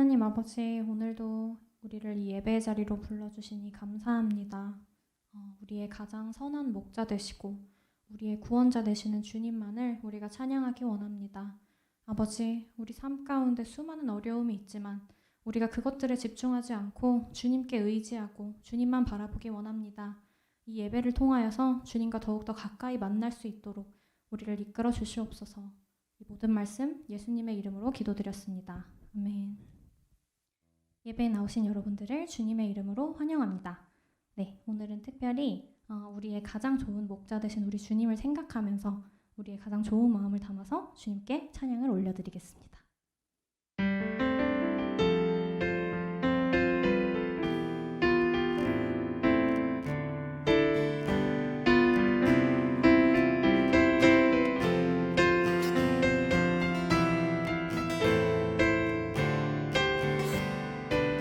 하나님 아버지, 오늘도 우리를 이 예배의 자리로 불러주시니 감사합니다. 우리의 가장 선한 목자 되시고 우리의 구원자 되시는 주님만을 우리가 찬양하기 원합니다. 아버지, 우리 삶 가운데 수많은 어려움이 있지만 우리가 그것들에 집중하지 않고 주님께 의지하고 주님만 바라보기 원합니다. 이 예배를 통하여서 주님과 더욱더 가까이 만날 수 있도록 우리를 이끌어 주시옵소서. 이 모든 말씀 예수님의 이름으로 기도드렸습니다. 아멘. 예배에 나오신 여러분들을 주님의 이름으로 환영합니다. 네, 오늘은 특별히 우리의 가장 좋은 목자 되신 우리 주님을 생각하면서 우리의 가장 좋은 마음을 담아서 주님께 찬양을 올려드리겠습니다.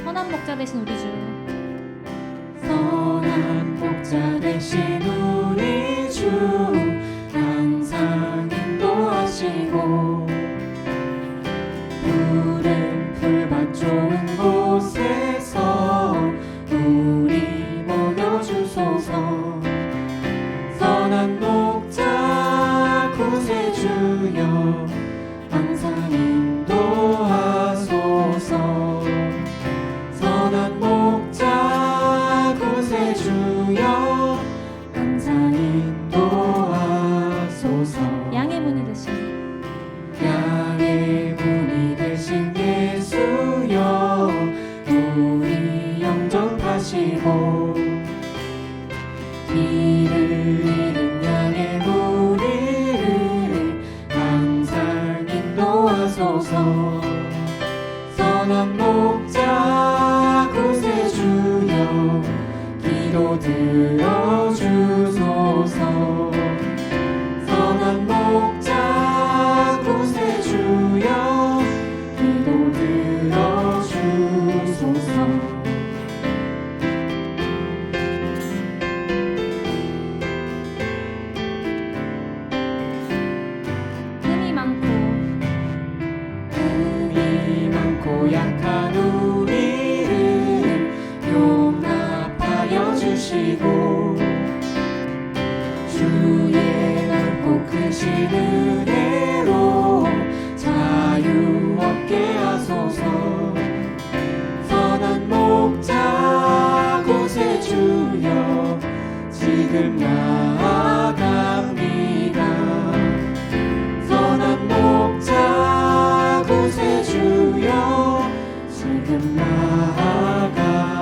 선한 목자 되신 우리 주, 선한 목자 되신 우리 주, 항상 인도하시고 푸른 풀밭 좋은 곳에서 우리 먹여주소서. 선한 목자 구세주여, 항상 인도하소서. 선한 목자 구세주여, 항상 인도하소서. 양의 문이 되신 양의 문이 되신 예수여, 우리 영접하시고 길을 잃은 양의 무리를 항상 인도하소서. 선한 목자 구세주여, 기도 들어주소서. 선한 목자 구세주여, 기도 들어주소서. 흠이 많고 약한 우리를 용납하여 주시고 주의 넓고 크신 은혜로 자유 얻게 하소서. 선한 목자 구세주여, 지금 나아갑니다. 선한 목자 구세주여, 지금 나아갑니다.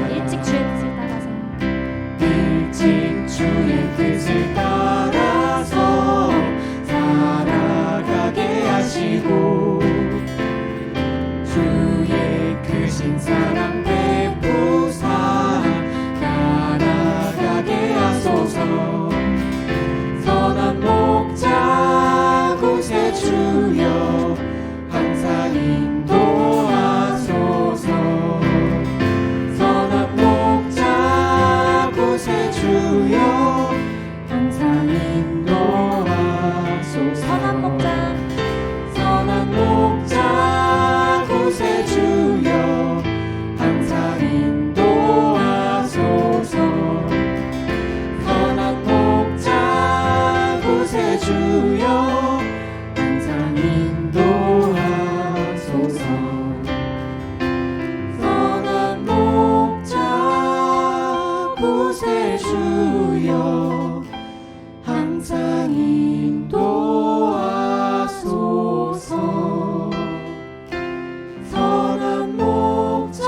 일찍 주의 뜻을 따라서 일찍 주의 뜻을 따라서 살아가게 하시고 주의 크신 사랑 베푸사 따라가게 하소서. 선한 목자 구세주여, 항상 인도하소서. 선한 목자 구세주여, 항상 인도하소서. 선한 목자 선한 목자 구세주여, 항상 인도하소서. 선한 목자 구세주여, 항상 인도하소서. 선한 목자 구세주여, 항상 인도하소서. 선한 목자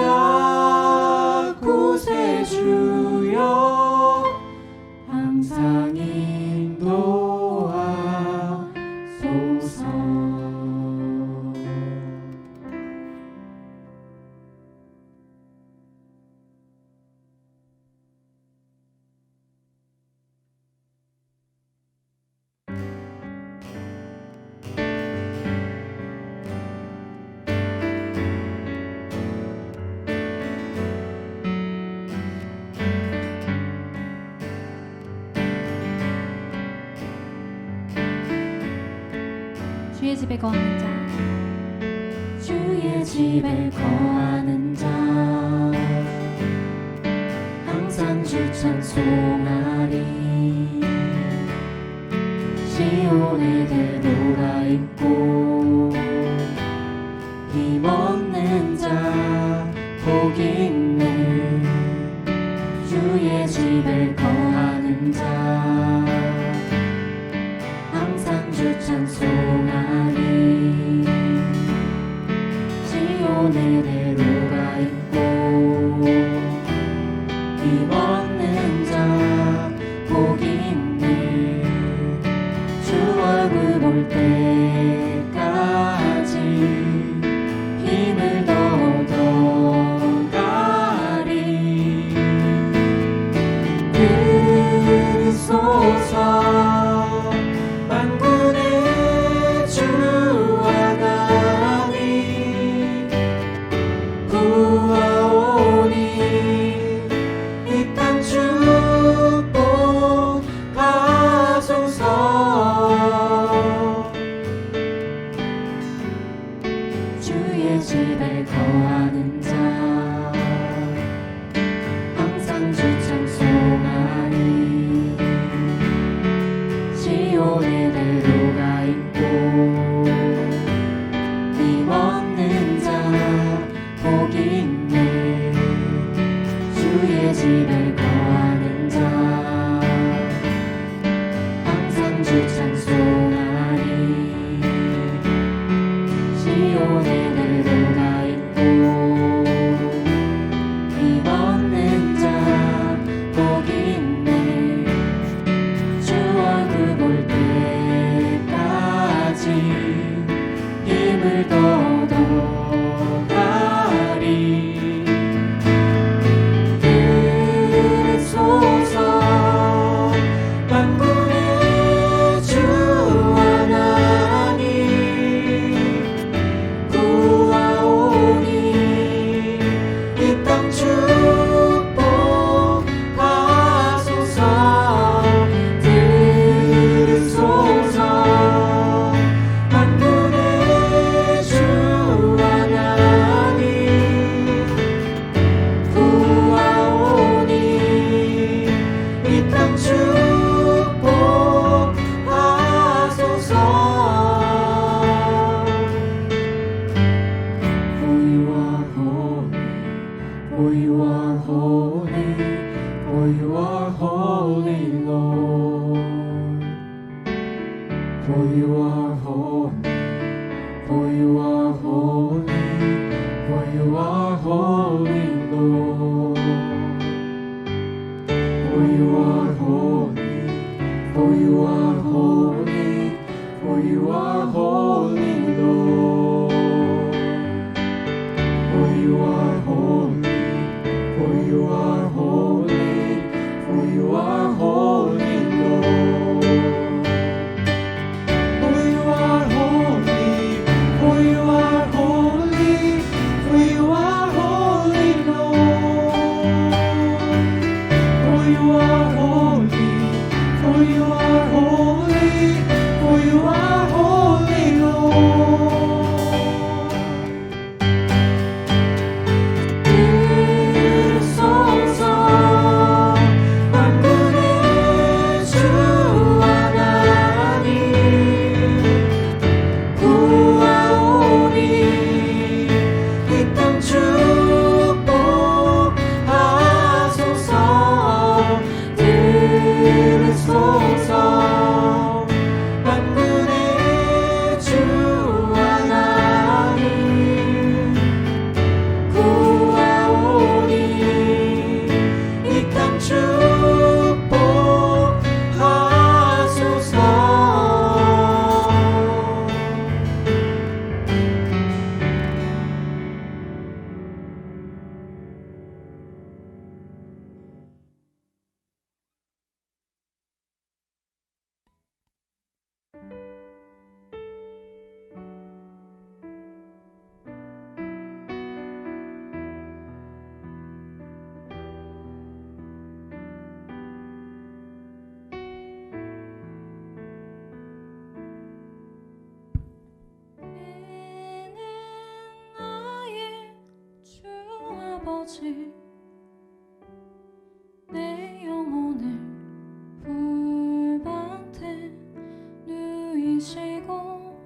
구세주여, 항상 인도하소서. 주의 집에 거하는 자, 주의 집에 거하는 자 항상 주 찬송하리. 시온에 대로가 있고 힘없는 자 복이 있네. 주의 집에 거하는 자 항상 주 찬송하리. 시온에 대로가 있고 힘없는 자 복이 있네. 주 얼굴 볼 때까지 힘을 더 얻어가리. 들으소서 만군의 주 하나님 구하오니 이 땅 축복하소서. 주의 집에 거하는 자 항상 주 찬송하리. 시온에 대로가 있고 힘없는 자 복이 있네. 주의 집에 거하는 자 항상 주 찬송하리. 시온에 대로가 있고 힘없는 자 복이 있네. 주 얼굴 볼 때까지 힘을 더 얻어가리. 들으소서 만군의 주 하나님 구하오니 이 땅 축복하소서. 들으소서 만군의 주 하나님 구하오니 이 땅 축복하소서. For you are holy, for you are holy, Lord. For you are holy, for you are holy, for you are holy, Lord. For you are holy, for you are holy, for you are holy, Lord. For you are holy, for you are holy, for you are holy, Lord. For you are holy, for you are holy, for you are holy, Lord. For you are holy, for you are holy, for you are holy, Lord. 들으소서 만군의 주 하나님 구하오니 이 땅 축복하소서. 들으소서 만군의 주 하나님 구하오니 이 땅 축복하소서. 아버지 내 영혼을 불밭에 누이시고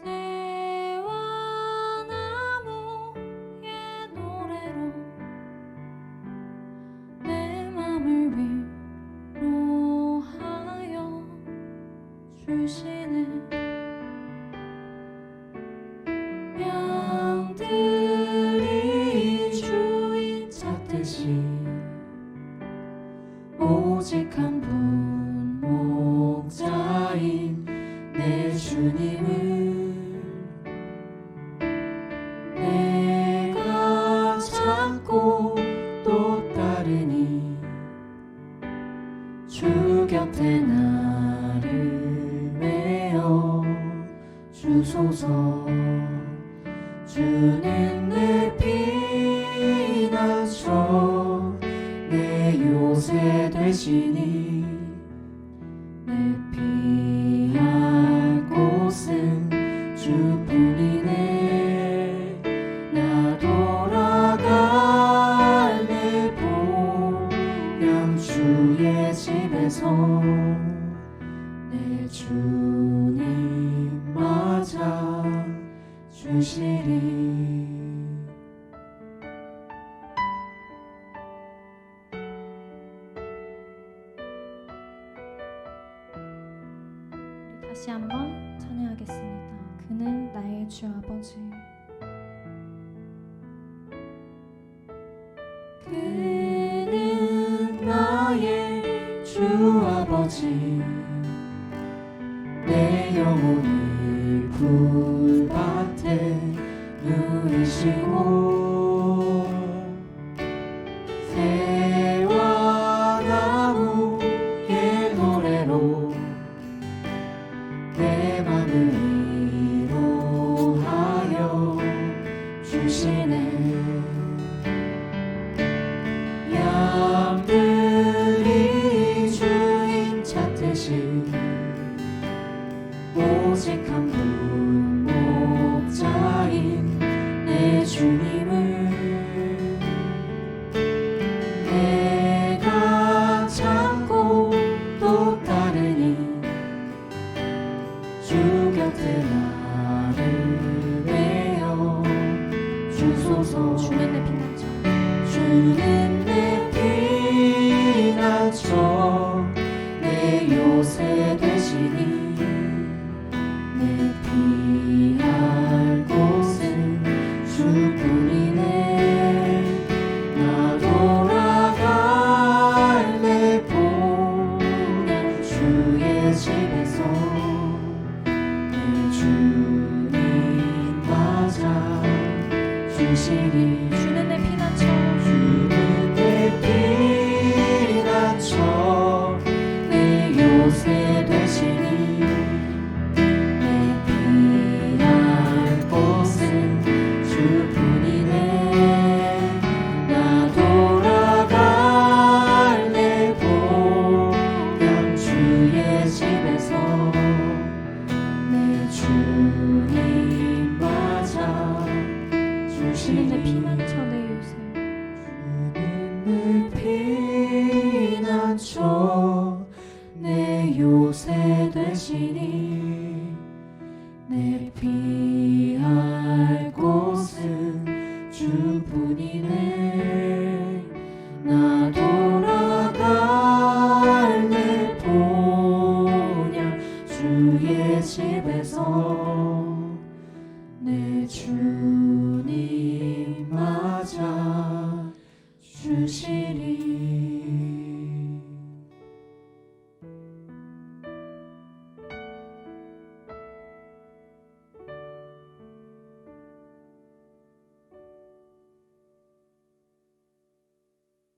새와 나무의 노래로 내 맘을 위로하여 주시네. 양들이 주인 찾듯이 오직 한 분 목자인 내 주님을 내가 찾고 또 따르니 주 곁에 나를 메어 주소서. 주는 내 피난처 내 요새 되시니 내 피할 곳은 주뿐이네. 나 돌아갈 내 보양 주의 집에서 내 주님 맞아 주시리. 우리 다시 한번 찬양하겠습니다. 그는 나의 주 아버지. 그는 나의 주 아버지 내 영혼을 불밭에 누이시고 새와 나무의 노래로 내 맘을 위로하여 주시네. 양들이 주인 찾듯이 오직 한 분 목자인 내 주님을 내가 찾고 또 따르니 주 곁에 나를 메어 주소서. 주는 내 피난처 주는 내 피난처 내 요새 되시니 내 피할 곳은 주뿐이네. 나 돌아갈 내 보양 주의 집에서 내 주님 맞아 주시리. 주는 내 피난처 주는 내 피난처 내 요새 되시니 주는 내 피난처 내 요새. 주는 내 피난처 내 요새 되시니 내 피할 곳은 주뿐이네. 나 돌아갈 내 본향 주의 집에서 내 주님 맞아 주시리.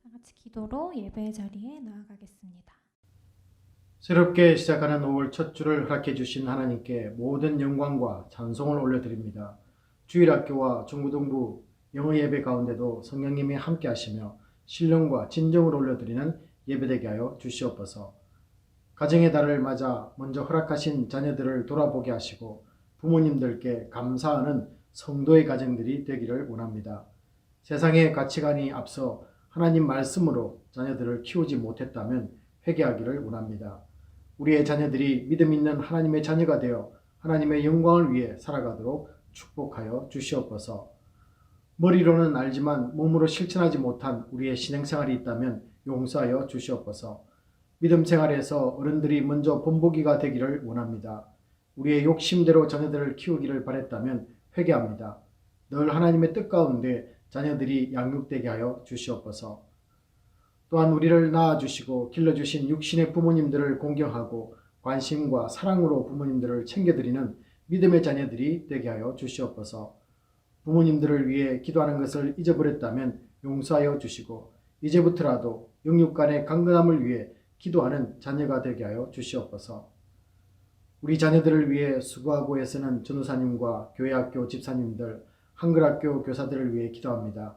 다 같이 기도로 예배의 자리에 나아가겠습니다. 새롭게 시작하는 5월 첫 주를 허락해 주신 하나님께 모든 영광과 찬송을 올려드립니다. 주일학교와 중고등부 영어 예배 가운데도 성령님이 함께 하시며 신령과 진정을 올려드리는 예배되게 하여 주시옵소서. 가정의 달을 맞아 먼저 허락하신 자녀들을 돌아보게 하시고 부모님들께 감사하는 성도의 가정들이 되기를 원합니다. 세상의 가치관이 앞서 하나님 말씀으로 자녀들을 키우지 못했다면 회개하기를 원합니다. 우리의 자녀들이 믿음 있는 하나님의 자녀가 되어 하나님의 영광을 위해 살아가도록 축복하여 주시옵소서. 머리로는 알지만 몸으로 실천하지 못한 우리의 신앙생활이 있다면 용서하여 주시옵소서. 믿음 생활에서 어른들이 먼저 본보기가 되기를 원합니다. 우리의 욕심대로 자녀들을 키우기를 바랬다면 회개합니다. 늘 하나님의 뜻 가운데 자녀들이 양육되게 하여 주시옵소서. 또한 우리를 낳아주시고 길러주신 육신의 부모님들을 공경하고 관심과 사랑으로 부모님들을 챙겨드리는 믿음의 자녀들이 되게 하여 주시옵소서. 부모님들을 위해 기도하는 것을 잊어버렸다면 용서하여 주시고 이제부터라도 영육 간의 강건함을 위해 기도하는 자녀가 되게 하여 주시옵소서. 우리 자녀들을 위해 수고하고 애쓰는 전도사님과 교회학교 집사님들, 한글학교 교사들을 위해 기도합니다.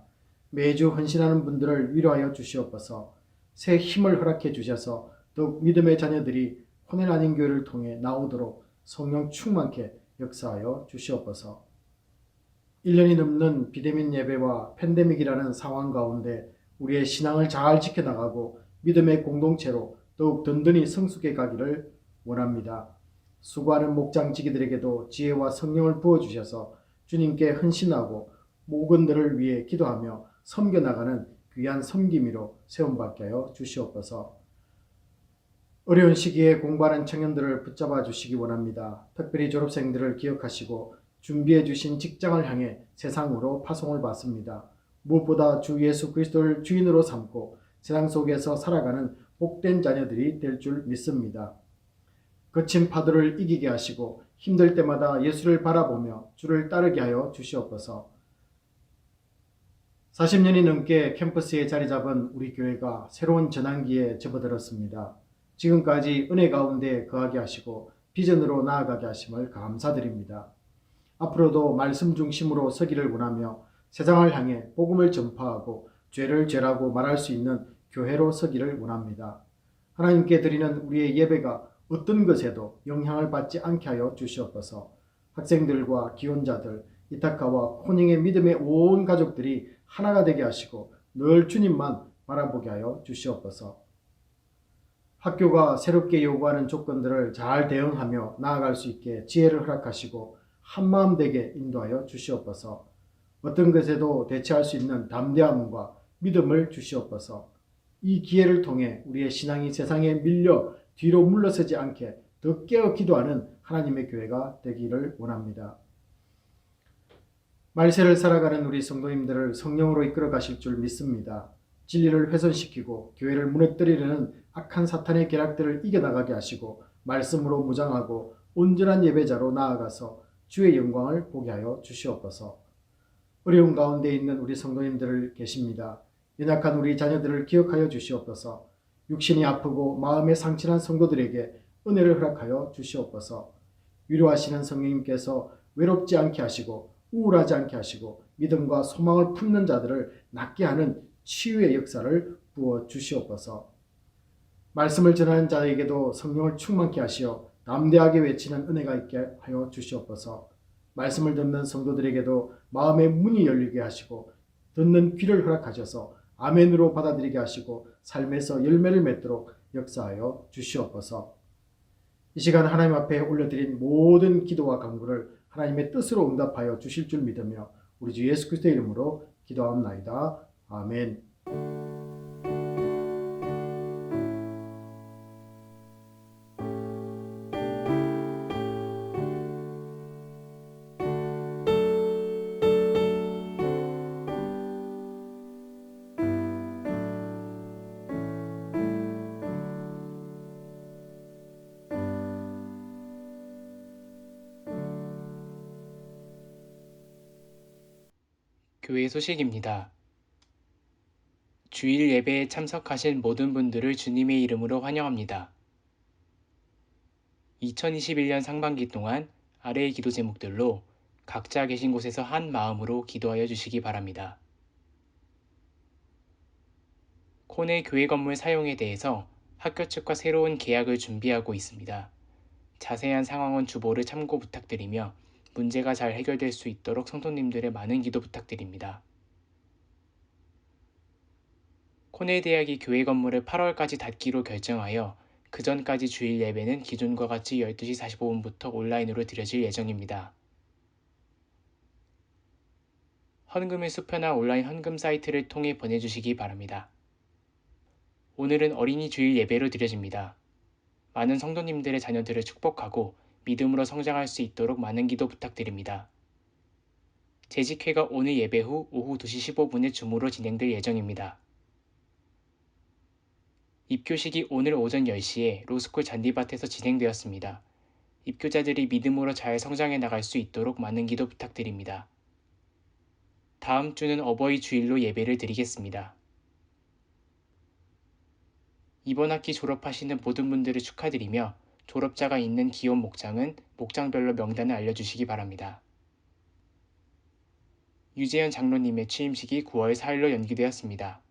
매주 헌신하는 분들을 위로하여 주시옵소서. 새 힘을 허락해 주셔서 더욱 믿음의 자녀들이 혼인 아닌 교회를 통해 나오도록 성령 충만케 역사하여 주시옵소서. 1년이 넘는 비대면 예배와 팬데믹이라는 상황 가운데 우리의 신앙을 잘 지켜나가고 믿음의 공동체로 더욱 든든히 성숙해 가기를 원합니다. 수고하는 목장지기들에게도 지혜와 성령을 부어주셔서 주님께 헌신하고 모건들을 위해 기도하며 섬겨나가는 귀한 섬김이로 세움받게 하여 주시옵소서. 어려운 시기에 공부하는 청년들을 붙잡아 주시기 원합니다. 특별히 졸업생들을 기억하시고 준비해 주신 직장을 향해 세상으로 파송을 받습니다. 무엇보다 주 예수 그리스도를 주인으로 삼고 세상 속에서 살아가는 복된 자녀들이 될 줄 믿습니다. 거친 파도를 이기게 하시고 힘들 때마다 예수를 바라보며 주를 따르게 하여 주시옵소서. 40년이 넘게 캠퍼스에 자리 잡은 우리 교회가 새로운 전환기에 접어들었습니다. 지금까지 은혜 가운데 거하게 하시고 비전으로 나아가게 하심을 감사드립니다. 앞으로도 말씀 중심으로 서기를 원하며 세상을 향해 복음을 전파하고 죄를 죄라고 말할 수 있는 교회로 서기를 원합니다. 하나님께 드리는 우리의 예배가 어떤 것에도 영향을 받지 않게 하여 주시옵소서. 학생들과 기혼자들, 이타카와 코닝의 믿음의 온 가족들이 하나가 되게 하시고 늘 주님만 바라보게 하여 주시옵소서. 학교가 새롭게 요구하는 조건들을 잘 대응하며 나아갈 수 있게 지혜를 허락하시고 한마음 되게 인도하여 주시옵소서. 어떤 것에도 대처할 수 있는 담대함과 믿음을 주시옵소서. 이 기회를 통해 우리의 신앙이 세상에 밀려 뒤로 물러서지 않게 더 깨어 기도하는 하나님의 교회가 되기를 원합니다. 말세를 살아가는 우리 성도님들을 성령으로 이끌어 가실 줄 믿습니다. 진리를 훼손시키고 교회를 무너뜨리려는 악한 사탄의 계략들을 이겨나가게 하시고 말씀으로 무장하고 온전한 예배자로 나아가서 주의 영광을 보게 하여 주시옵소서. 어려운 가운데 있는 우리 성도님들을 계십니다. 연약한 우리 자녀들을 기억하여 주시옵소서. 육신이 아프고 마음에 상처난 성도들에게 은혜를 허락하여 주시옵소서. 위로하시는 성령님께서 외롭지 않게 하시고 우울하지 않게 하시고 믿음과 소망을 품는 자들을 낫게 하는 치유의 역사를 부어 주시옵소서. 말씀을 전하는 자에게도 성령을 충만케 하시어 담대하게 외치는 은혜가 있게 하여 주시옵소서. 말씀을 듣는 성도들에게도 마음의 문이 열리게 하시고 듣는 귀를 허락하셔서 아멘으로 받아들이게 하시고 삶에서 열매를 맺도록 역사하여 주시옵소서. 이 시간 하나님 앞에 올려드린 모든 기도와 간구를 하나님의 뜻으로 응답하여 주실 줄 믿으며 우리 주 예수 그리스도의 이름으로 기도하옵나이다. 아멘. 교회 소식입니다. 주일 예배에 참석하신 모든 분들을 주님의 이름으로 환영합니다. 2021년 상반기 동안 아래의 기도 제목들로 각자 계신 곳에서 한 마음으로 기도하여 주시기 바랍니다. 코네 교회 건물 사용에 대해서 학교 측과 새로운 계약을 준비하고 있습니다. 자세한 상황은 주보를 참고 부탁드리며 문제가 잘 해결될 수 있도록 성도님들의 많은 기도 부탁드립니다. 코넬 대학이 교회 건물을 8월까지 닫기로 결정하여 그 전까지 주일 예배는 기존과 같이 12시 45분부터 온라인으로 드려질 예정입니다. 헌금을 수표나 온라인 헌금 사이트를 통해 보내주시기 바랍니다. 오늘은 어린이 주일 예배로 드려집니다. 많은 성도님들의 자녀들을 축복하고 믿음으로 성장할 수 있도록 많은 기도 부탁드립니다. 재직회가 오늘 예배 후 오후 2시 15분에 줌으로 진행될 예정입니다. 입교식이 오늘 오전 10시에 로스쿨 잔디밭에서 진행되었습니다. 입교자들이 믿음으로 잘 성장해 나갈 수 있도록 많은 기도 부탁드립니다. 다음 주는 어버이 주일로 예배를 드리겠습니다. 이번 학기 졸업하시는 모든 분들을 축하드리며 졸업자가 있는 기혼 목장은 목장별로 명단을 알려주시기 바랍니다. 유재현 장로님의 취임식이 9월 4일로 연기되었습니다.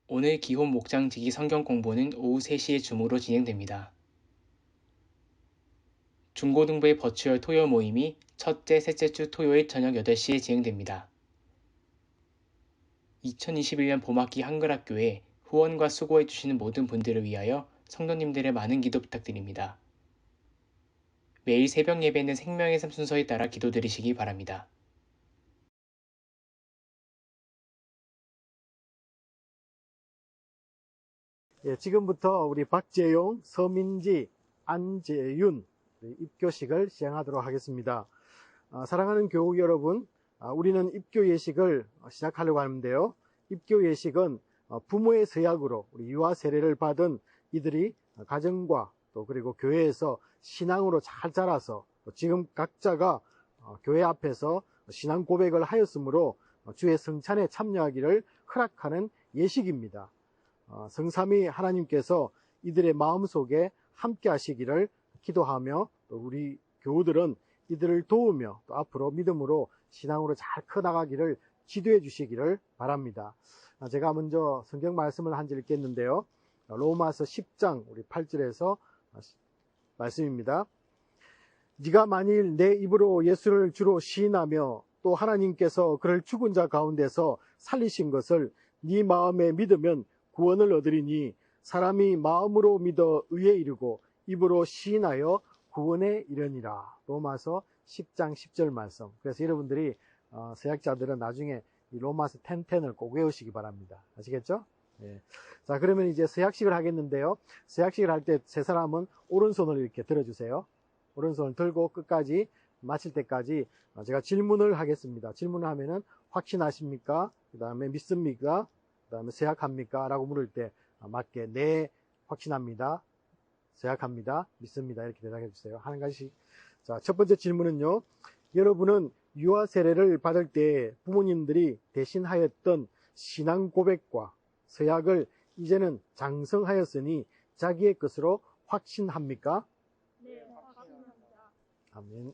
오늘 기혼 목장직이 성경 공부는 오후 3시에 줌으로 진행됩니다. 중고등부의 버추얼 토요 모임이 첫째, 셋째 주 토요일 저녁 8시에 진행됩니다. 2021년 봄학기 한글학교에 후원과 수고해주시는 모든 분들을 위하여 성도님들의 많은 기도 부탁드립니다. 매일 새벽 예배는 생명의 삶 순서에 따라 기도드리시기 바랍니다. 예, 지금부터 우리 박재용, 서민지, 안재윤 입교식을 시행하도록 하겠습니다. 사랑하는 교우 여러분, 우리는 입교 예식을 시작하려고 하는데요. 입교 예식은 부모의 서약으로 우리 유아 세례를 받은 이들이 가정과 또 그리고 교회에서 신앙으로 잘 자라서 지금 각자가 교회 앞에서 신앙 고백을 하였으므로 주의 성찬에 참여하기를 허락하는 예식입니다. 성삼위 하나님께서 이들의 마음속에 함께 하시기를 기도하며 또 우리 교우들은 이들을 도우며 또 앞으로 믿음으로 신앙으로 잘 커나가기를 지도해 주시기를 바랍니다. 제가 먼저 성경 말씀을 한 절 읽겠는데요. 로마서 10장 우리 8절에서 말씀입니다. 네가 만일 내 입으로 예수를 주로 시인하며 또 하나님께서 그를 죽은 자 가운데서 살리신 것을 네 마음에 믿으면 구원을 얻으리니 사람이 마음으로 믿어 의에 이르고 입으로 시인하여 구원에 이르니라. 로마서 10장 10절 말씀. 그래서 여러분들이 서약자들은 나중에 이 로마서 10:10을 꼭 외우시기 바랍니다. 아시겠죠? 예. 자, 그러면 이제 서약식을 하겠는데요. 서약식을 할 때 세 사람은 오른손을 이렇게 들어주세요. 오른손을 들고 끝까지 마칠 때까지 제가 질문을 하겠습니다. 질문을 하면은 확신하십니까? 그 다음에 믿습니까? 그 다음에 서약합니까? 라고 물을 때 맞게 네, 확신합니다. 서약합니다. 믿습니다. 이렇게 대답해 주세요. 한 가지씩. 자, 첫 번째 질문은요. 여러분은 유아 세례를 받을 때 부모님들이 대신하였던 신앙 고백과 서약을 이제는 장성하였으니 자기의 것으로 확신합니까? 네, 확신합니다. 아멘.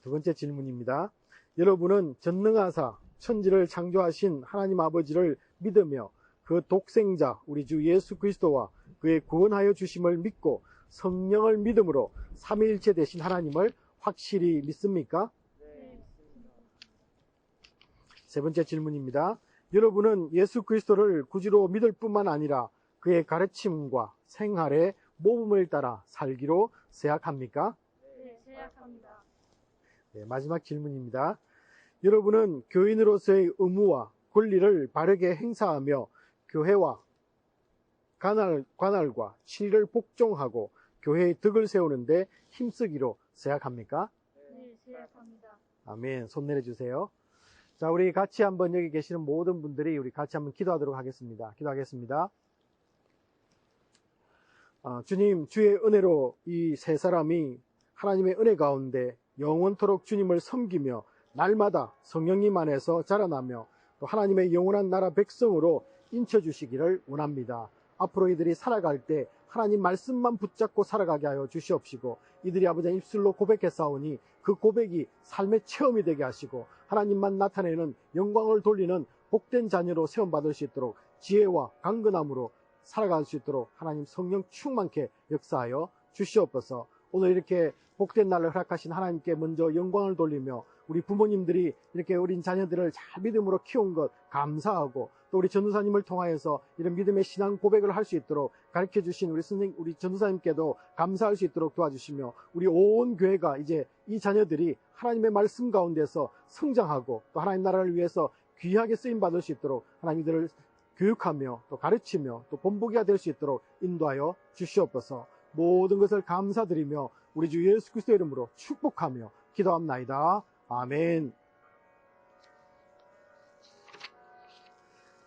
두 번째 질문입니다. 여러분은 전능하사 천지를 창조하신 하나님 아버지를 믿으며 그 독생자 우리 주 예수 그리스도와 그의 구원하여 주심을 믿고 성령을 믿음으로 삼위일체 되신 하나님을 확실히 믿습니까? 네, 세 번째 질문입니다. 여러분은 예수 그리스도를 구주로 믿을 뿐만 아니라 그의 가르침과 생활의 모범을 따라 살기로 서약합니까? 네, 생각합니다. 네, 마지막 질문입니다. 여러분은 교인으로서의 의무와 권리를 바르게 행사하며 교회와 관할과 치리를 복종하고 교회의 덕을 세우는데 힘쓰기로 서약합니까? 네, 생각합니다. 아멘. 손 내려주세요. 자, 우리 같이 한번 여기 계시는 모든 분들이 우리 같이 한번 기도하도록 하겠습니다. 기도하겠습니다. 주님, 주의 은혜로 이 세 사람이 하나님의 은혜 가운데 영원토록 주님을 섬기며 날마다 성령님 안에서 자라나며 또 하나님의 영원한 나라 백성으로 인쳐주시기를 원합니다. 앞으로 이들이 살아갈 때 하나님 말씀만 붙잡고 살아가게 하여 주시옵시고 이들이 아버지 입술로 고백했사오니 그 고백이 삶의 체험이 되게 하시고 하나님만 나타내는 영광을 돌리는 복된 자녀로 세움받을 수 있도록 지혜와 강건함으로 살아갈 수 있도록 하나님 성령 충만케 역사하여 주시옵소서. 오늘 이렇게 복된 날을 허락하신 하나님께 먼저 영광을 돌리며 우리 부모님들이 이렇게 어린 자녀들을 잘 믿음으로 키운 것 감사하고 또 우리 전도사님을 통하여서 이런 믿음의 신앙 고백을 할 수 있도록 가르쳐 주신 우리 전도사님께도 감사할 수 있도록 도와주시며 우리 온 교회가 이제 이 자녀들이 하나님의 말씀 가운데서 성장하고 또 하나님 나라를 위해서 귀하게 쓰임 받을 수 있도록 하나님들을 교육하며 또 가르치며 또 본보기가 될 수 있도록 인도하여 주시옵소서. 모든 것을 감사드리며 우리 주 예수 그리스도의 이름으로 축복하며 기도합나이다. 아멘.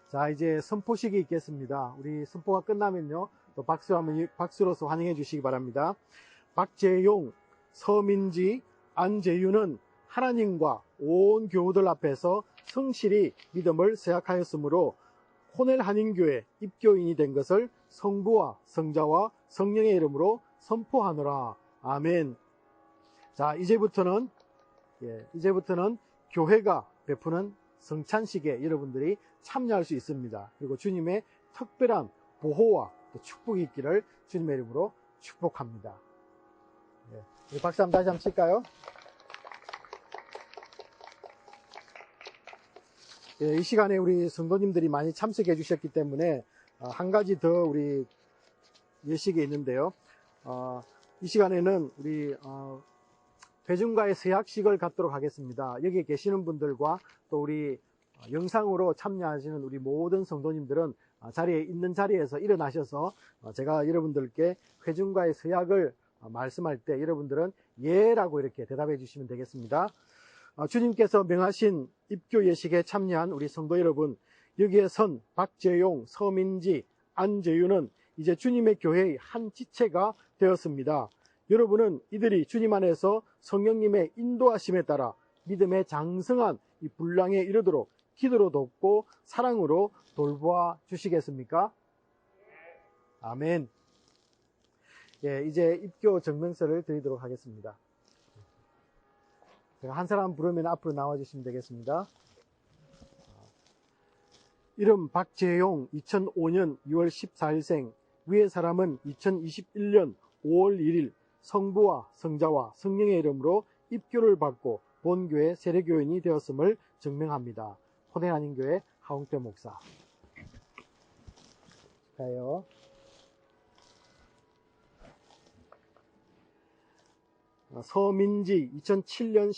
자, 이제 선포식이 있겠습니다. 우리 선포가 끝나면요, 또 박수로서 환영해 주시기 바랍니다. 박재용, 서민지, 안재윤은 하나님과 온 교우들 앞에서 성실히 믿음을 세약하였으므로 코넬 한인교회 입교인이 된 것을 성부와 성자와 성령의 이름으로 선포하노라. 아멘. 자, 이제부터는 교회가 베푸는 성찬식에 여러분들이 참여할 수 있습니다. 그리고 주님의 특별한 보호와 또 축복이 있기를 주님의 이름으로 축복합니다. 우리 박수 한번 다시 한번 칠까요? 이 시간에 우리 성도님들이 많이 참석해 주셨기 때문에 한 가지 더 우리 예식이 있는데요. 이 시간에는 우리 회중과의 서약식을 갖도록 하겠습니다. 여기에 계시는 분들과 또 우리 영상으로 참여하시는 우리 모든 성도님들은 자리에 있는 자리에서 일어나셔서 제가 여러분들께 회중과의 서약을 말씀할 때 여러분들은 예라고 이렇게 대답해 주시면 되겠습니다. 주님께서 명하신 입교 예식에 참여한 우리 성도 여러분, 여기에 선 박재용, 서민지, 안재윤은 이제 주님의 교회의 한 지체가 되었습니다. 여러분은 이들이 주님 안에서 성령님의 인도하심에 따라 믿음의 장성한 이 분량에 이르도록 기도로 돕고 사랑으로 돌보아 주시겠습니까? 아멘. 예, 이제 입교 증명서를 드리도록 하겠습니다. 제가 한 사람 부르면 앞으로 나와주시면 되겠습니다. 이름 박재용, 2005년 6월 14일생, 위의 사람은 2021년 5월 1일 성부와 성자와 성령의 이름으로 입교를 받고 본교회 세례교인이 되었음을 증명합니다. 코넬 한인교회 하홍표 목사. 가요. 서민지 2007년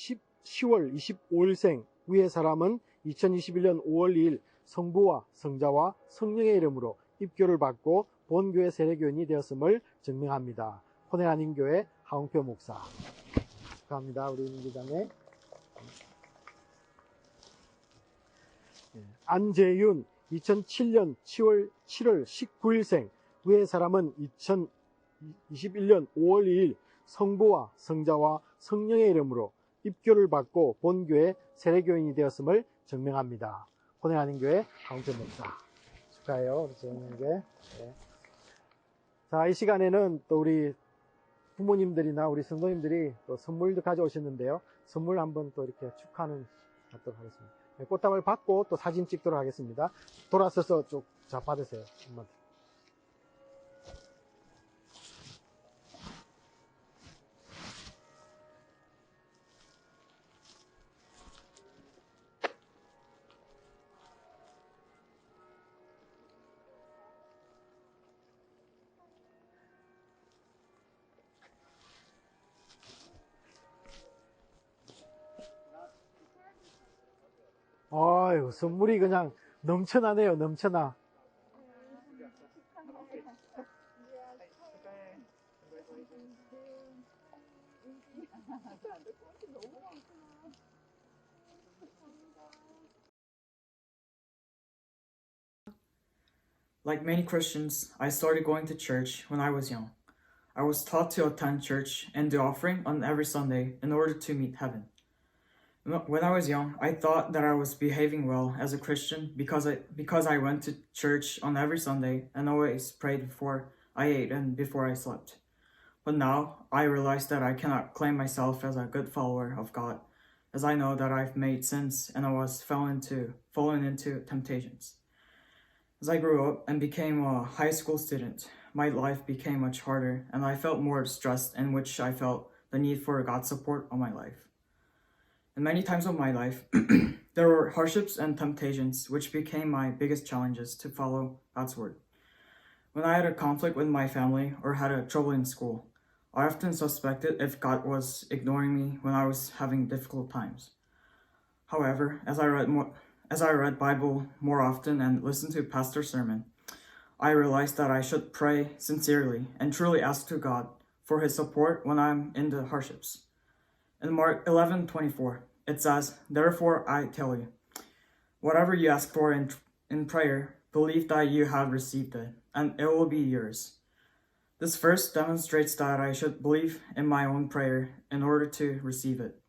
10월 25일생, 위의 사람은 2021년 5월 2일 성부와 성자와 성령의 이름으로 입교를 받고 본교회 세례교인이 되었음을 증명합니다. 코넬 한인교회 하홍표 목사. 축하합니다. 우리 임기자매. 안재윤 2007년 7월 19일생, 위의 사람은 2021년 5월 2일 성부와 성자와 성령의 이름으로 입교를 받고 본교회 세례교인이 되었음을 증명합니다. 코넬 한인교회 하홍표 목사. 축하해요. 우리 재윤님께. 네. 자, 이 시간에는 또 우리 부모님들이나 우리 성도님들이 또 선물도 가져오셨는데요. 선물 한번 또 이렇게 축하는 갖도록 하겠습니다. 네, 꽃다발 받고 또 사진 찍도록 하겠습니다. 돌아서서 쭉 자 받으세요. 한번. 아유, 선물이 그냥 넘쳐나네요. 넘쳐나. Like many Christians, I started going to church when I was young. I was taught to attend church and do offering on every Sunday in order to meet heaven. When I was young, I thought that I was behaving well as a Christian because I went to church on every Sunday and always prayed before I ate and before I slept. But now I realize that I cannot claim myself as a good follower of God, as I know that I've made sins and I was fallen into temptations. As I grew up and became a high school student, my life became much harder and I felt more stressed, in which I felt the need for God's support on my life. And many times of my life, there were hardships and temptations which became my biggest challenges to follow God's word. When I had a conflict with my family or had a trouble in school, I often suspected if God was ignoring me when I was having difficult times. However, as I read Bible more often and listened to pastor's sermon, I realized that I should pray sincerely and truly ask to God for his support when I'm in the hardships. In Mark 11:24, it says, "Therefore I tell you, whatever you ask for in prayer, believe that you have received it, and it will be yours." This verse demonstrates that I should believe in my own prayer in order to receive it.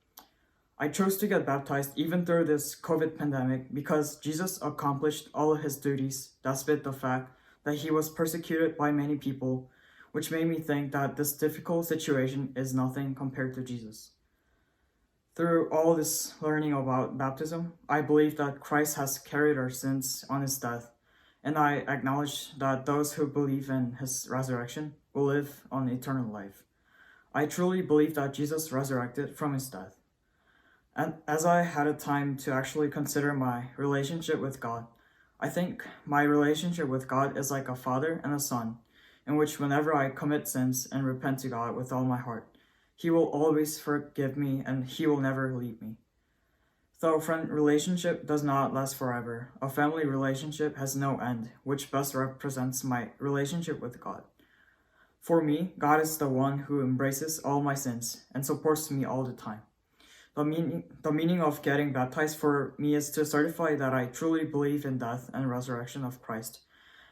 I chose to get baptized even through this COVID pandemic because Jesus accomplished all of his duties despite the fact that he was persecuted by many people, which made me think that this difficult situation is nothing compared to Jesus. Through all this learning about baptism, I believe that Christ has carried our sins on his death, and I acknowledge that those who believe in his resurrection will live on eternal life. I truly believe that Jesus resurrected from his death. And as I had a time to actually consider my relationship with God, I think my relationship with God is like a father and a son, in which whenever I commit sins and repent to God with all my heart, he will always forgive me and he will never leave me. Though a friend relationship does not last forever, a family relationship has no end, which best represents my relationship with God. For me, God is the one who embraces all my sins and supports me all the time. The meaning of getting baptized for me is to certify that I truly believe in death and resurrection of Christ,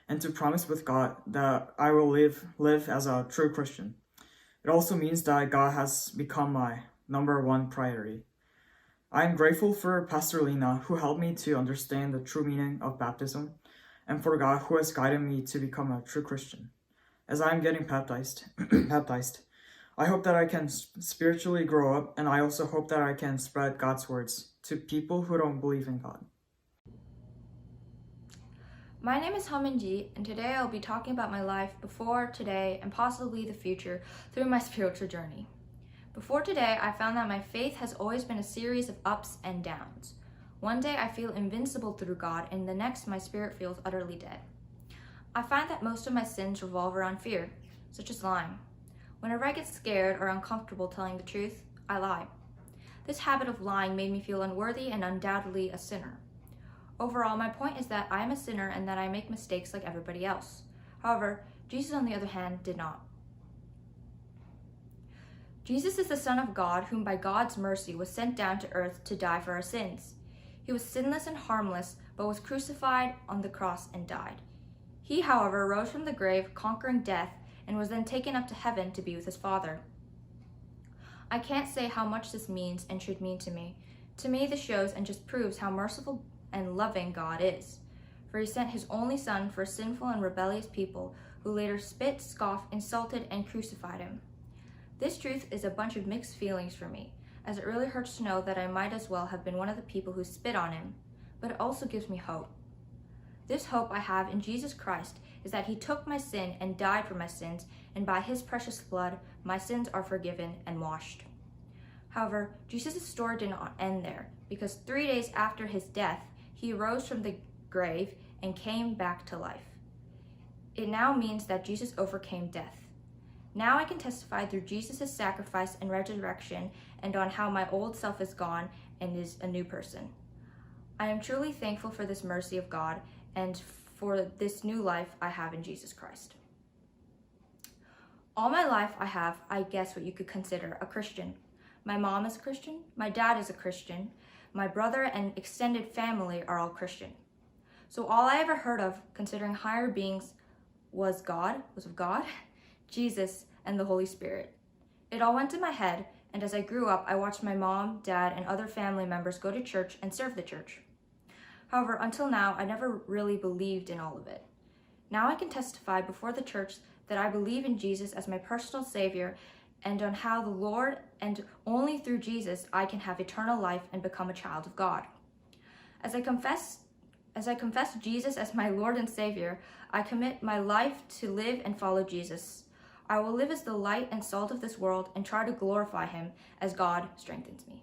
and to promise with God that I will live as a true Christian. It also means that God has become my number one priority. I am grateful for Pastor Lena, who helped me to understand the true meaning of baptism, and for God, who has guided me to become a true Christian. As I am getting baptized, I hope that I can spiritually grow up, and I also hope that I can spread God's words to people who don't believe in God. My name is Hamin Ji, and today I'll be talking about my life before, today, and possibly the future through my spiritual journey. Before today, I found that my faith has always been a series of ups and downs. One day I feel invincible through God, and the next my spirit feels utterly dead. I find that most of my sins revolve around fear, such as lying. Whenever I get scared or uncomfortable telling the truth, I lie. This habit of lying made me feel unworthy and undoubtedly a sinner. Overall, my point is that I am a sinner and that I make mistakes like everybody else. However, Jesus, on the other hand, did not. Jesus is the Son of God, whom by God's mercy was sent down to earth to die for our sins. He was sinless and harmless, but was crucified on the cross and died. He, however, rose from the grave, conquering death, and was then taken up to heaven to be with his Father. I can't say how much this means and should mean to me. To me, this shows and just proves how merciful and loving God is. For he sent his only Son for sinful and rebellious people who later spit, scoffed, insulted, and crucified him. This truth is a bunch of mixed feelings for me, as it really hurts to know that I might as well have been one of the people who spit on him, but it also gives me hope. This hope I have in Jesus Christ is that he took my sin and died for my sins, and by his precious blood, my sins are forgiven and washed. However, Jesus' story did not end there, because 3 days after his death, he rose from the grave and came back to life. It now means that Jesus overcame death. Now I can testify through Jesus' sacrifice and resurrection and on how my old self is gone and is a new person. I am truly thankful for this mercy of God and for this new life I have in Jesus Christ. All my life I guess what you could consider a Christian. My mom is a Christian, my dad is a Christian, my brother and extended family are all Christian. So all I ever heard of, considering higher beings, was of God, Jesus, and the Holy Spirit. It all went to my head, and as I grew up, I watched my mom, dad, and other family members go to church and serve the church. However, until now, I never really believed in all of it. Now I can testify before the church that I believe in Jesus as my personal Savior and on how the Lord and only through Jesus I can have eternal life and become a child of God. As I confess As I confess Jesus as my Lord and Savior, I commit my life to live and follow Jesus. I will live as the light and salt of this world and try to glorify Him as God strengthens me.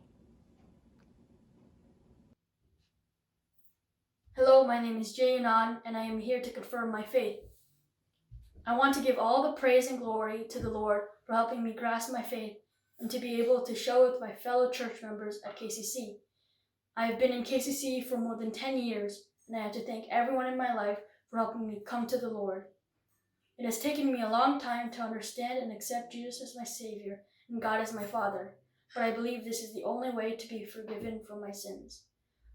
Hello, my name is Jay Anon, and I am here to confirm my faith. I want to give all the praise and glory to the Lord for helping me grasp my faith and to be able to show it with my fellow church members at KCC. I have been in KCC for more than 10 years, and I have to thank everyone in my life for helping me come to the Lord. It has taken me a long time to understand and accept Jesus as my Savior and God as my Father, but I believe this is the only way to be forgiven from my sins.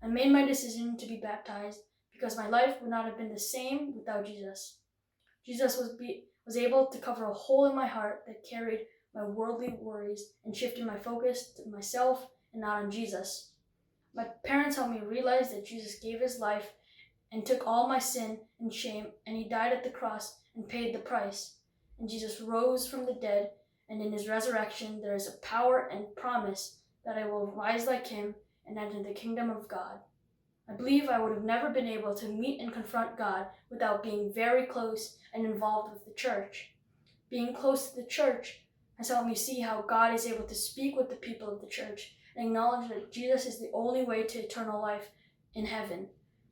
I made my decision to be baptized because my life would not have been the same without Jesus. Jesus was able to cover a hole in my heart that carried my worldly worries and shifted my focus to myself and not on Jesus. My parents helped me realize that Jesus gave his life and took all my sin and shame, and he died at the cross and paid the price. And Jesus rose from the dead, and in his resurrection there is a power and promise that I will rise like him and enter the kingdom of God. I believe I would have never been able to meet and confront God without being very close and involved with the church. Being close to the church has helped me see how God is able to speak with the people of the church and acknowledge that Jesus is the only way to eternal life in heaven,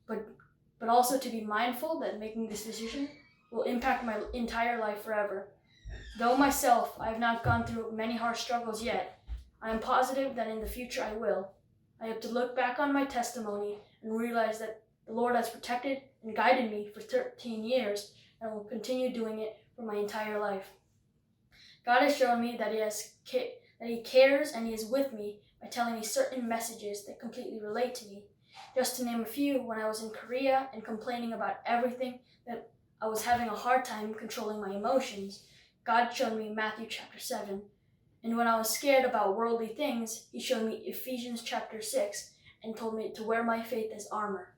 but also to be mindful that making this decision will impact my entire life forever. Though myself, I have not gone through many harsh struggles yet, I am positive that in the future I will. I have to look back on my testimony and realize that the Lord has protected and guided me for 13 years and will continue doing it for my entire life. God has shown me that He cares and He is with me by telling me certain messages that completely relate to me. Just to name a few, when I was in Korea and complaining about everything, that I was having a hard time controlling my emotions, God showed me Matthew chapter 7. And when I was scared about worldly things, He showed me Ephesians chapter 6 and told me to wear my faith as armor.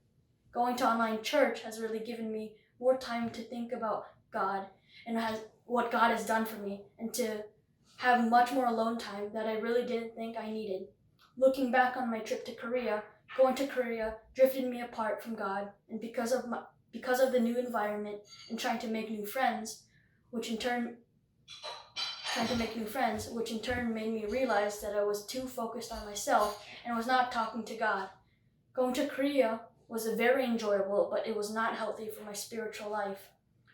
Going to online church has really given me more time to think about God and what God has done for me, and to have much more alone time that I really didn't think I needed. Looking back on my trip to Korea, going to Korea drifted me apart from God, and because of the new environment and trying to make new friends, which in turn made me realize that I was too focused on myself and was not talking to God. Going to Korea was very enjoyable, but it was not healthy for my spiritual life.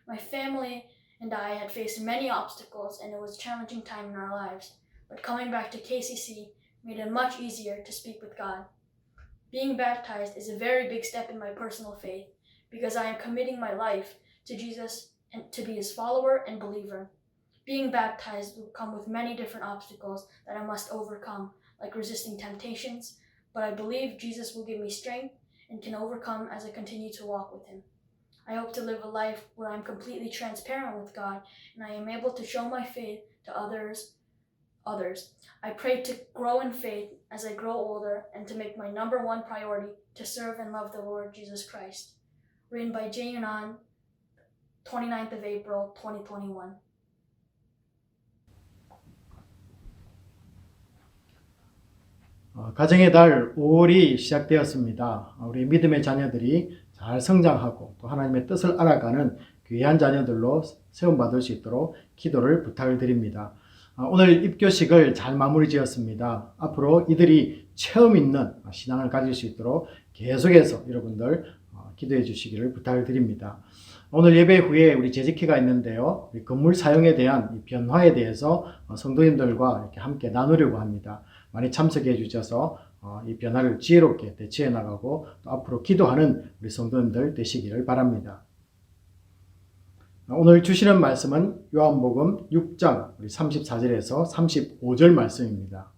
My family and I had faced many obstacles, and it was a challenging time in our lives, but coming back to KCC made it much easier to speak with God. Being baptized is a very big step in my personal faith because I am committing my life to Jesus and to be His follower and believer. Being baptized will come with many different obstacles that I must overcome, like resisting temptations, but I believe Jesus will give me strength and can overcome as I continue to walk with Him. I hope to live a life where I'm completely transparent with God and I am able to show my faith to others. I pray to grow in faith as I grow older and to make my number one priority to serve and love the Lord Jesus Christ. Written by Jay Yunan, 29th of April, 2021. 가정의 달 5월이 시작되었습니다. 우리 믿음의 자녀들이 잘 성장하고 또 하나님의 뜻을 알아가는 귀한 자녀들로 세움받을 수 있도록 기도를 부탁을 드립니다. 오늘 입교식을 잘 마무리 지었습니다. 앞으로 이들이 처음 있는 신앙을 가질 수 있도록 계속해서 여러분들 기도해 주시기를 부탁을 드립니다. 오늘 예배 후에 우리 재직회가 있는데요. 건물 사용에 대한 변화에 대해서 성도님들과 이렇게 함께 나누려고 합니다. 많이 참석해 주셔서 이 변화를 지혜롭게 대처해 나가고 또 앞으로 기도하는 우리 성도님들 되시기를 바랍니다. 오늘 주시는 말씀은 요한복음 6장 34절에서 35절 말씀입니다.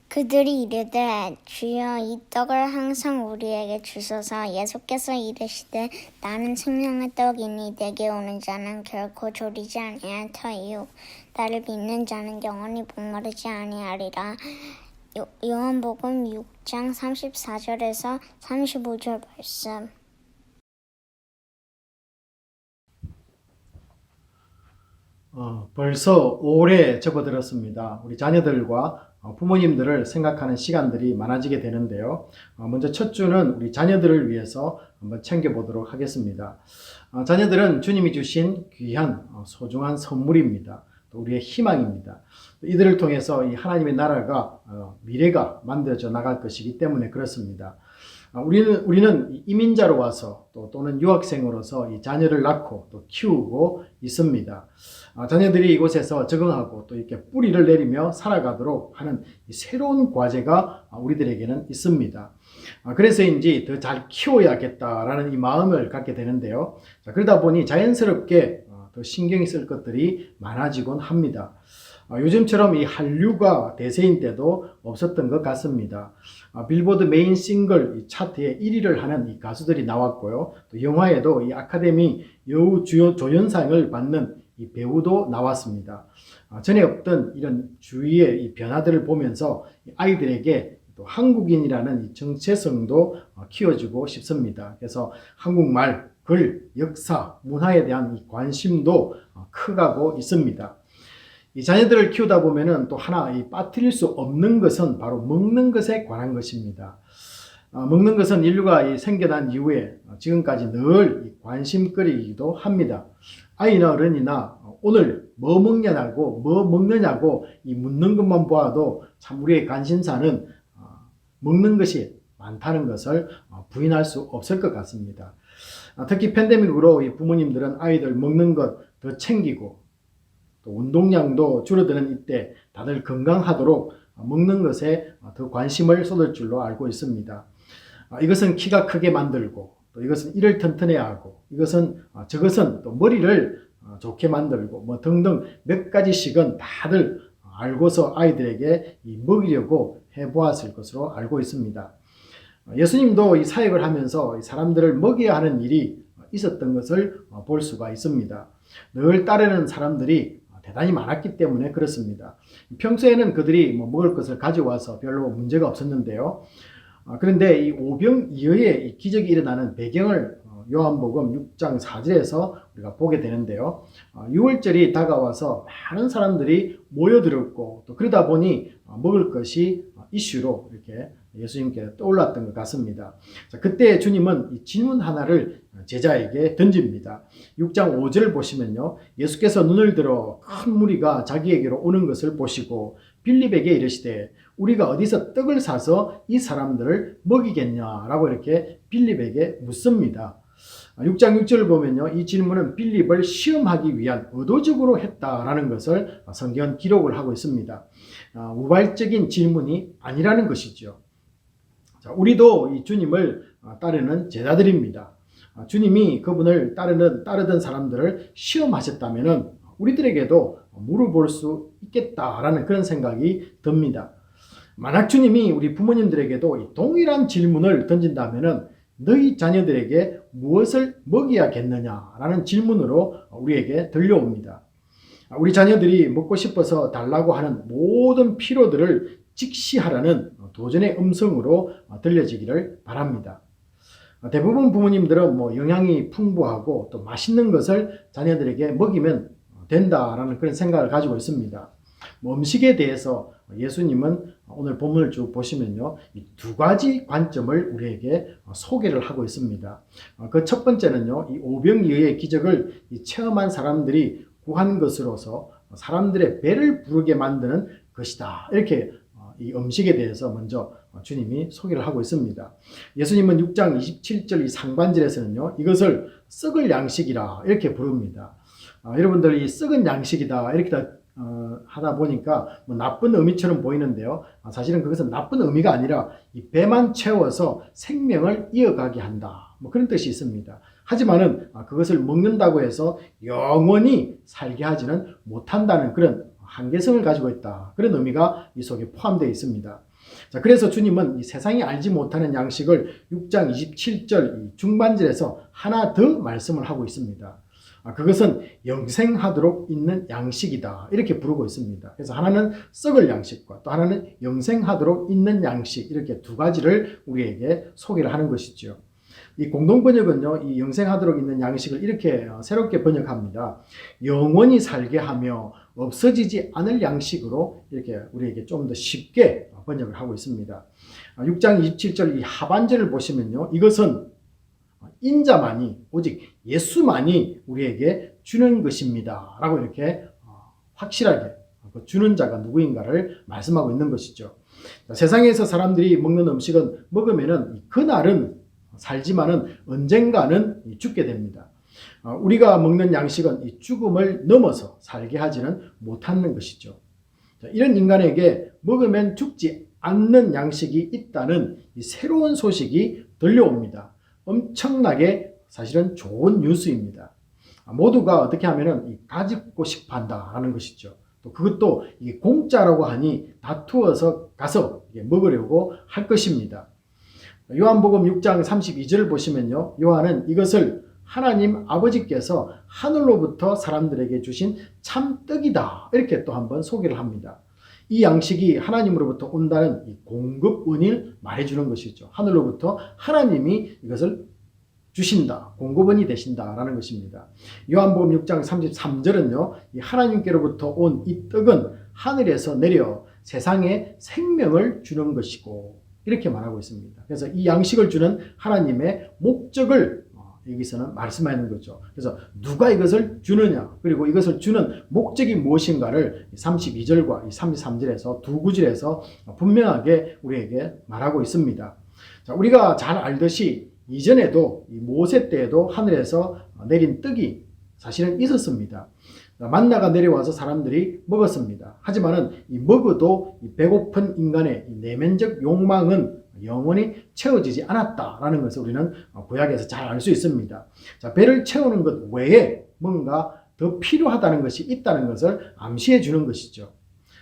그들이 이르되 주여 이 떡을 항상 우리에게 주소서. 예수께서 이르시되 나는 생명의 떡이니 내게 오는 자는 결코 졸이지 아니할 터이요 나를 믿는 자는 영원히 목마르지 아니하리라. 요한복음 6장 34절에서 35절 말씀. 벌써 5월에 접어들었습니다. 우리 자녀들과 부모님들을 생각하는 시간들이 많아지게 되는데요. 먼저 첫 주는 우리 자녀들을 위해서 한번 챙겨보도록 하겠습니다. 자녀들은 주님이 주신 귀한 소중한 선물입니다. 또 우리의 희망입니다. 이들을 통해서 이 하나님의 나라가 미래가 만들어져 나갈 것이기 때문에 그렇습니다. 우리는 이민자로 와서 또는 유학생으로서 이 자녀를 낳고 또 키우고 있습니다. 자녀들이 이곳에서 적응하고 또 이렇게 뿌리를 내리며 살아가도록 하는 이 새로운 과제가 우리들에게는 있습니다. 그래서인지 더 잘 키워야겠다라는 이 마음을 갖게 되는데요. 그러다 보니 자연스럽게 더 신경이 쓸 것들이 많아지곤 합니다. 요즘처럼 이 한류가 대세인 때도 없었던 것 같습니다. 빌보드 메인 싱글 차트에 1위를 하는 이 가수들이 나왔고요. 또 영화에도 이 아카데미 여우 주요 조연상을 받는 이 배우도 나왔습니다. 전에 없던 이런 주위의 이 변화들을 보면서 아이들에게 또 한국인이라는 이 정체성도 키워주고 싶습니다. 그래서 한국말, 글, 역사, 문화에 대한 이 관심도 커가고 있습니다. 이 자녀들을 키우다 보면은 또 하나 빠뜨릴 수 없는 것은 바로 먹는 것에 관한 것입니다. 먹는 것은 인류가 생겨난 이후에 지금까지 늘 관심거리이기도 합니다. 아이나 어른이나 오늘 뭐 먹냐고 뭐 먹느냐고 묻는 것만 보아도 참 우리의 관심사는 먹는 것이 많다는 것을 부인할 수 없을 것 같습니다. 특히 팬데믹으로 이 부모님들은 아이들 먹는 것 더 챙기고 또 운동량도 줄어드는 이때 다들 건강하도록 먹는 것에 더 관심을 쏟을 줄로 알고 있습니다. 이것은 키가 크게 만들고 또 이것은 이를 튼튼해야 하고 저것은 또 머리를 좋게 만들고 뭐 등등 몇 가지씩은 다들 알고서 아이들에게 먹이려고 해보았을 것으로 알고 있습니다. 예수님도 이 사역을 하면서 사람들을 먹여야 하는 일이 있었던 것을 볼 수가 있습니다. 늘 따르는 사람들이 대단히 많았기 때문에 그렇습니다. 평소에는 그들이 먹을 것을 가져와서 별로 문제가 없었는데요. 그런데 이 오병이어의 기적이 일어나는 배경을 요한복음 6장 4절에서 우리가 보게 되는데요. 6월절이 다가와서 많은 사람들이 모여들었고 또 그러다 보니 먹을 것이 이슈로 이렇게 예수님께 떠올랐던 것 같습니다. 그때 주님은 이 질문 하나를 제자에게 던집니다. 6장 5절 보시면요. 예수께서 눈을 들어 큰 무리가 자기에게로 오는 것을 보시고 빌립에게 이르시되 우리가 어디서 떡을 사서 이 사람들을 먹이겠냐라고 이렇게 빌립에게 묻습니다. 6장 6절을 보면요. 이 질문은 빌립을 시험하기 위한 의도적으로 했다라는 것을 성경은 기록을 하고 있습니다. 우발적인 질문이 아니라는 것이죠. 우리도 이 주님을 따르는 제자들입니다. 주님이 그분을 따르던 사람들을 시험하셨다면 우리들에게도 물어볼 수 있겠다라는 그런 생각이 듭니다. 만약 주님이 우리 부모님들에게도 이 동일한 질문을 던진다면 너희 자녀들에게 무엇을 먹여야겠느냐라는 질문으로 우리에게 들려옵니다. 우리 자녀들이 먹고 싶어서 달라고 하는 모든 필요들을 직시하라는 도전의 음성으로 들려지기를 바랍니다. 대부분 부모님들은 영양이 풍부하고 또 맛있는 것을 자녀들에게 먹이면 된다라는 그런 생각을 가지고 있습니다. 음식에 대해서 예수님은 오늘 본문을 쭉 보시면요, 이 두 가지 관점을 우리에게 소개를 하고 있습니다. 그 첫 번째는요, 이 오병이어의 기적을 체험한 사람들이 구한 것으로서 사람들의 배를 부르게 만드는 것이다. 이렇게 이 음식에 대해서 먼저 주님이 소개를 하고 있습니다. 예수님은 6장 27절 이 상반절에서는요, 이것을 썩을 양식이라 이렇게 부릅니다. 여러분들 이 썩은 양식이다 이렇게 하다 보니까 나쁜 의미처럼 보이는데요. 사실은 그것은 나쁜 의미가 아니라 이 배만 채워서 생명을 이어가게 한다. 그런 뜻이 있습니다. 하지만은 그것을 먹는다고 해서 영원히 살게 하지는 못한다는 그런 한계성을 가지고 있다. 그런 의미가 이 속에 포함되어 있습니다. 자, 그래서 주님은 이 세상이 알지 못하는 양식을 6장 27절 중반절에서 하나 더 말씀을 하고 있습니다. 그것은 영생하도록 있는 양식이다. 이렇게 부르고 있습니다. 그래서 하나는 썩을 양식과 또 하나는 영생하도록 있는 양식, 이렇게 두 가지를 우리에게 소개를 하는 것이죠. 이 공동 번역은요, 이 영생하도록 있는 양식을 이렇게 새롭게 번역합니다. 영원히 살게 하며 없어지지 않을 양식으로 이렇게 우리에게 좀 더 쉽게 번역을 하고 있습니다. 6장 27절 이 하반절을 보시면요, 이것은 인자만이, 오직 예수만이 우리에게 주는 것입니다 라고 이렇게 확실하게 주는 자가 누구인가를 말씀하고 있는 것이죠. 세상에서 사람들이 먹는 음식은 먹으면은 그날은 살지만은 언젠가는 죽게 됩니다. 우리가 먹는 양식은 이 죽음을 넘어서 살게 하지는 못하는 것이죠. 이런 인간에게 먹으면 죽지 않는 양식이 있다는 이 새로운 소식이 들려옵니다. 엄청나게 사실은 좋은 뉴스입니다. 모두가 어떻게 하면은 가지고 싶어 한다라는 것이죠. 또 그것도 이게 공짜라고 하니 다투어서 가서 먹으려고 할 것입니다. 요한복음 6장 32절을 보시면요, 요한은 이것을 하나님 아버지께서 하늘로부터 사람들에게 주신 참떡이다 이렇게 또 한번 소개를 합니다. 이 양식이 하나님으로부터 온다는 이 공급원을 말해주는 것이죠. 하늘로부터 하나님이 이것을 주신다, 공급원이 되신다라는 것입니다. 요한복음 6장 33절은요, 이 하나님께로부터 온 이 떡은 하늘에서 내려 세상에 생명을 주는 것이고 이렇게 말하고 있습니다. 그래서 이 양식을 주는 하나님의 목적을 여기서는 말씀하는 거죠. 그래서 누가 이것을 주느냐, 그리고 이것을 주는 목적이 무엇인가를 32절과 33절에서 두 구절에서 분명하게 우리에게 말하고 있습니다. 자, 우리가 잘 알듯이 이전에도 모세 때에도 하늘에서 내린 떡이 사실은 있었습니다. 만나가 내려와서 사람들이 먹었습니다. 하지만은 이 먹어도 이 배고픈 인간의 이 내면적 욕망은 영원히 채워지지 않았다라는 것을 우리는 구약에서 잘 알 수 있습니다. 자, 배를 채우는 것 외에 뭔가 더 필요하다는 것이 있다는 것을 암시해 주는 것이죠.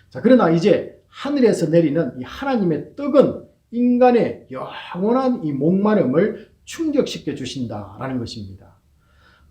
자, 그러나 이제 하늘에서 내리는 이 하나님의 떡은 인간의 영원한 이 목마름을 충족시켜 주신다라는 것입니다.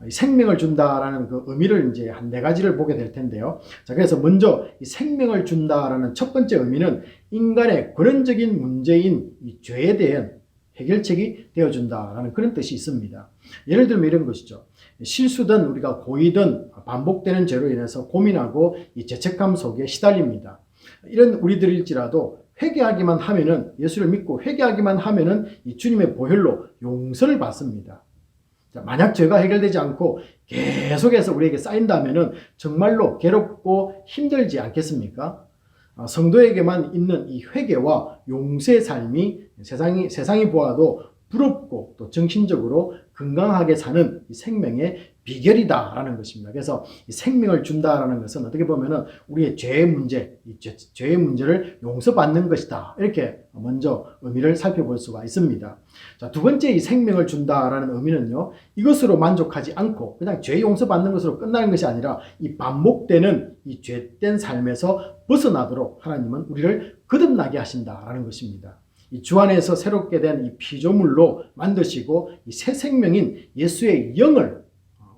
생명을 준다라는 그 의미를 이제 한 네 가지를 보게 될 텐데요. 자, 그래서 먼저 이 생명을 준다라는 첫 번째 의미는 인간의 근원적인 문제인 이 죄에 대한 해결책이 되어준다라는 그런 뜻이 있습니다. 예를 들면 이런 것이죠. 실수든 우리가 고의든 반복되는 죄로 인해서 고민하고 이 죄책감 속에 시달립니다. 이런 우리들일지라도 회개하기만 하면은, 예수를 믿고 회개하기만 하면은 이 주님의 보혈로 용서를 받습니다. 자, 만약 죄가 해결되지 않고 계속해서 우리에게 쌓인다면은 정말로 괴롭고 힘들지 않겠습니까? 성도에게만 있는 이 회개와 용서의 삶이 세상이 보아도 부럽고 또 정신적으로 건강하게 사는 이 생명의 비결이다라는 것입니다. 그래서 이 생명을 준다라는 것은 어떻게 보면은 우리의 죄의 문제, 죄의 문제를 용서받는 것이다. 이렇게 먼저 의미를 살펴볼 수가 있습니다. 자, 두 번째 이 생명을 준다라는 의미는요, 이것으로 만족하지 않고 그냥 죄 용서받는 것으로 끝나는 것이 아니라 이 반복되는 이 죄된 삶에서 벗어나도록 하나님은 우리를 거듭나게 하신다라는 것입니다. 이 주 안에서 새롭게 된 이 피조물로 만드시고 이 새 생명인 예수의 영을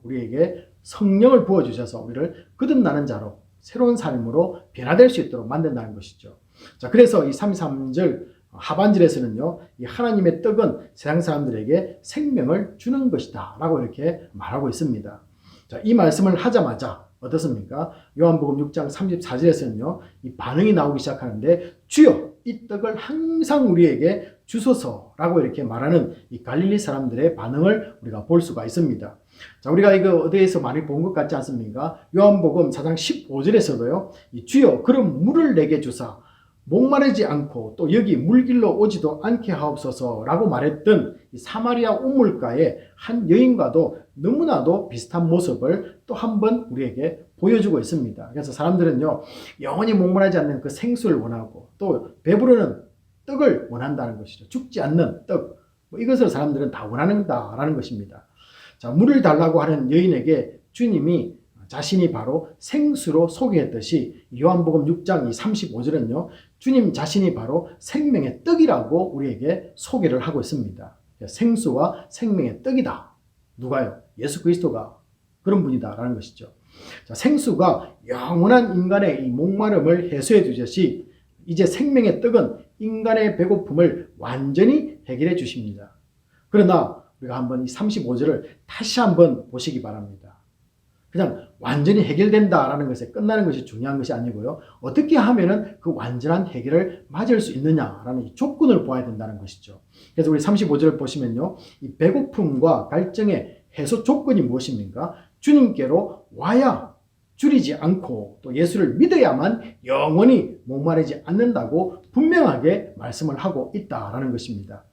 우리에게 성령을 부어주셔서 우리를 거듭나는 자로 새로운 삶으로 변화될 수 있도록 만든다는 것이죠. 자, 그래서 이 33절 하반절에서는요, 이 하나님의 떡은 세상 사람들에게 생명을 주는 것이다 라고 이렇게 말하고 있습니다. 자, 이 말씀을 하자마자 어떻습니까? 요한복음 6장 34절에서는요, 이 반응이 나오기 시작하는데, 주여 이 떡을 항상 우리에게 주소서라고 이렇게 말하는 이 갈릴리 사람들의 반응을 우리가 볼 수가 있습니다. 자, 우리가 이거 어디에서 많이 본 것 같지 않습니까? 요한복음 4장 15절에서도요, 이 주여 그럼 물을 내게 주사 목마르지 않고 또 여기 물길로 오지도 않게 하옵소서라고 말했던 이 사마리아 우물가의 한 여인과도 너무나도 비슷한 모습을 또 한 번 우리에게 보여주고 있습니다. 그래서 사람들은요, 영원히 목마르지 않는 그 생수를 원하고 또 배부르는 떡을 원한다는 것이죠. 죽지 않는 떡, 이것을 사람들은 다 원하는다라는 것입니다. 자, 물을 달라고 하는 여인에게 주님이 자신이 바로 생수로 소개했듯이 요한복음 6장 35절은요, 주님 자신이 바로 생명의 떡이라고 우리에게 소개를 하고 있습니다. 생수와 생명의 떡이다. 누가요? 예수 그리스도가 그런 분이다라는 것이죠. 자, 생수가 영원한 인간의 이 목마름을 해소해 주듯이 이제 생명의 떡은 인간의 배고픔을 완전히 해결해 주십니다. 그러나 우리가 한번 이 35절을 다시 한번 보시기 바랍니다. 그냥 완전히 해결된다라는 것에 끝나는 것이 중요한 것이 아니고요. 어떻게 하면은 그 완전한 해결을 맞을 수 있느냐라는 이 조건을 보아야 된다는 것이죠. 그래서 우리 35절을 보시면요. 이 배고픔과 갈증의 해소 조건이 무엇입니까? 주님께로 와야 줄이지 않고 또 예수를 믿어야만 영원히 목마르지 않는다고 분명하게 말씀을 하고 있다라는 것입니다.